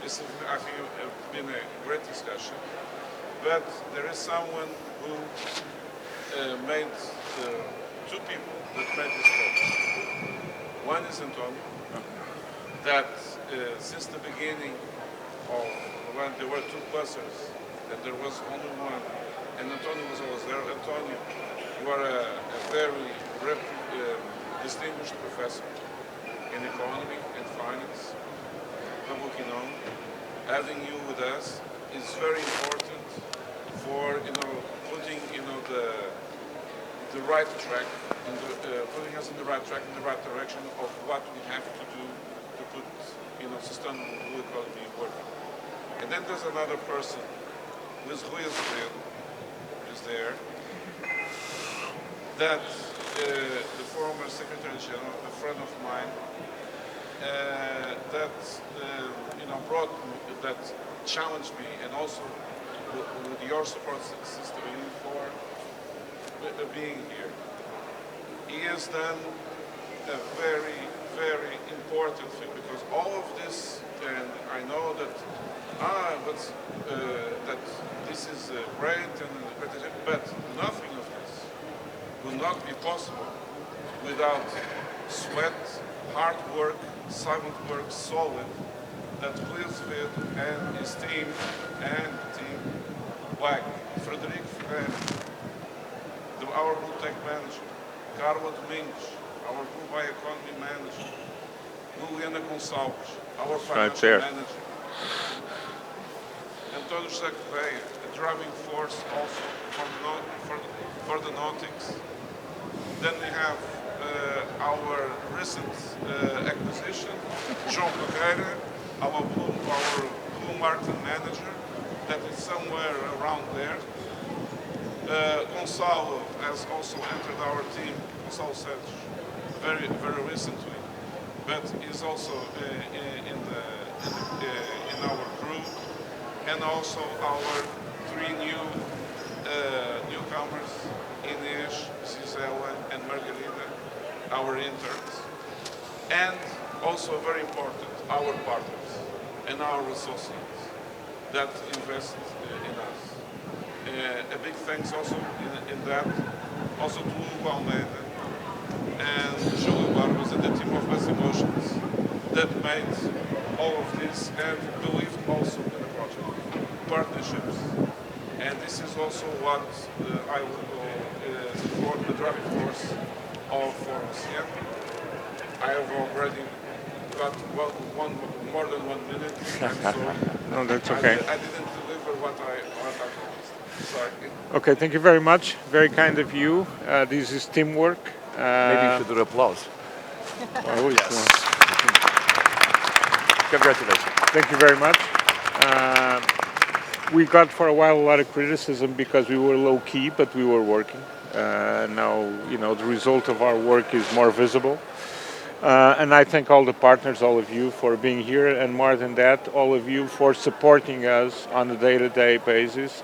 this has, I think, been a great discussion. But there is someone who made two people that made this pitch. One is Antonio, that since the beginning of when there were two buses and there was only one, and Antonio was always there. Antonio, you are a very distinguished professor in economy and finance, publicly known. Having you with us is very important for putting the right track and putting us in the right track in the right direction of what we have to do to put sustainable blue economy working. And then there's another person, Luis Azevedo, is there, that the former Secretary General, a friend of mine, that brought that challenged me, and also with your support system for being here. He has done a very, very important thing, because all of this, and I know that that this is great, but nothing of this will not be possible without sweat, hard work, silent work, solid, that Luis and his team, like Frederico Ferreira, our Blue Tech manager, Carla Domingos, our Blue Buy Economy manager, Liliana Gonçalves, our financial manager, António José Correia, a driving force also for the nautics. Then we have our recent acquisition, João Pereira, our Blue Marketing manager, that is somewhere around there. Gonçalo has also entered our team, Gonçalo Santos, very, very recently, but is also in our crew, and also our three newcomers, Inês, Gisela, and Margarida, our interns, and also very important, our partners and our associates that invest in us. A big thanks also in that, also to Hugo Almeida and Julio Barbas and the team of Best Emotions that made all of this and believed also in the project. Partnerships. And this is also what I will call the driving force of Oceano. I have already got more than 1 minute. No, that's okay. I didn't deliver what I promised. Sorry. Okay, thank you very much. Very kind of you. This is teamwork. Maybe you should do the applause. Oh, yes. Congratulations. Thank you very much. We got for a while a lot of criticism because we were low key, but we were working. Now, the result of our work is more visible. And I thank all the partners, all of you, for being here, and more than that, all of you for supporting us on a day-to-day basis.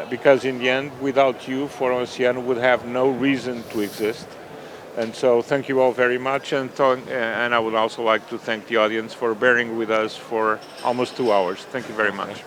Because in the end, without you, Foro Oceano would have no reason to exist. And so thank you all very much, and I would also like to thank the audience for bearing with us for almost 2 hours. Thank you very much.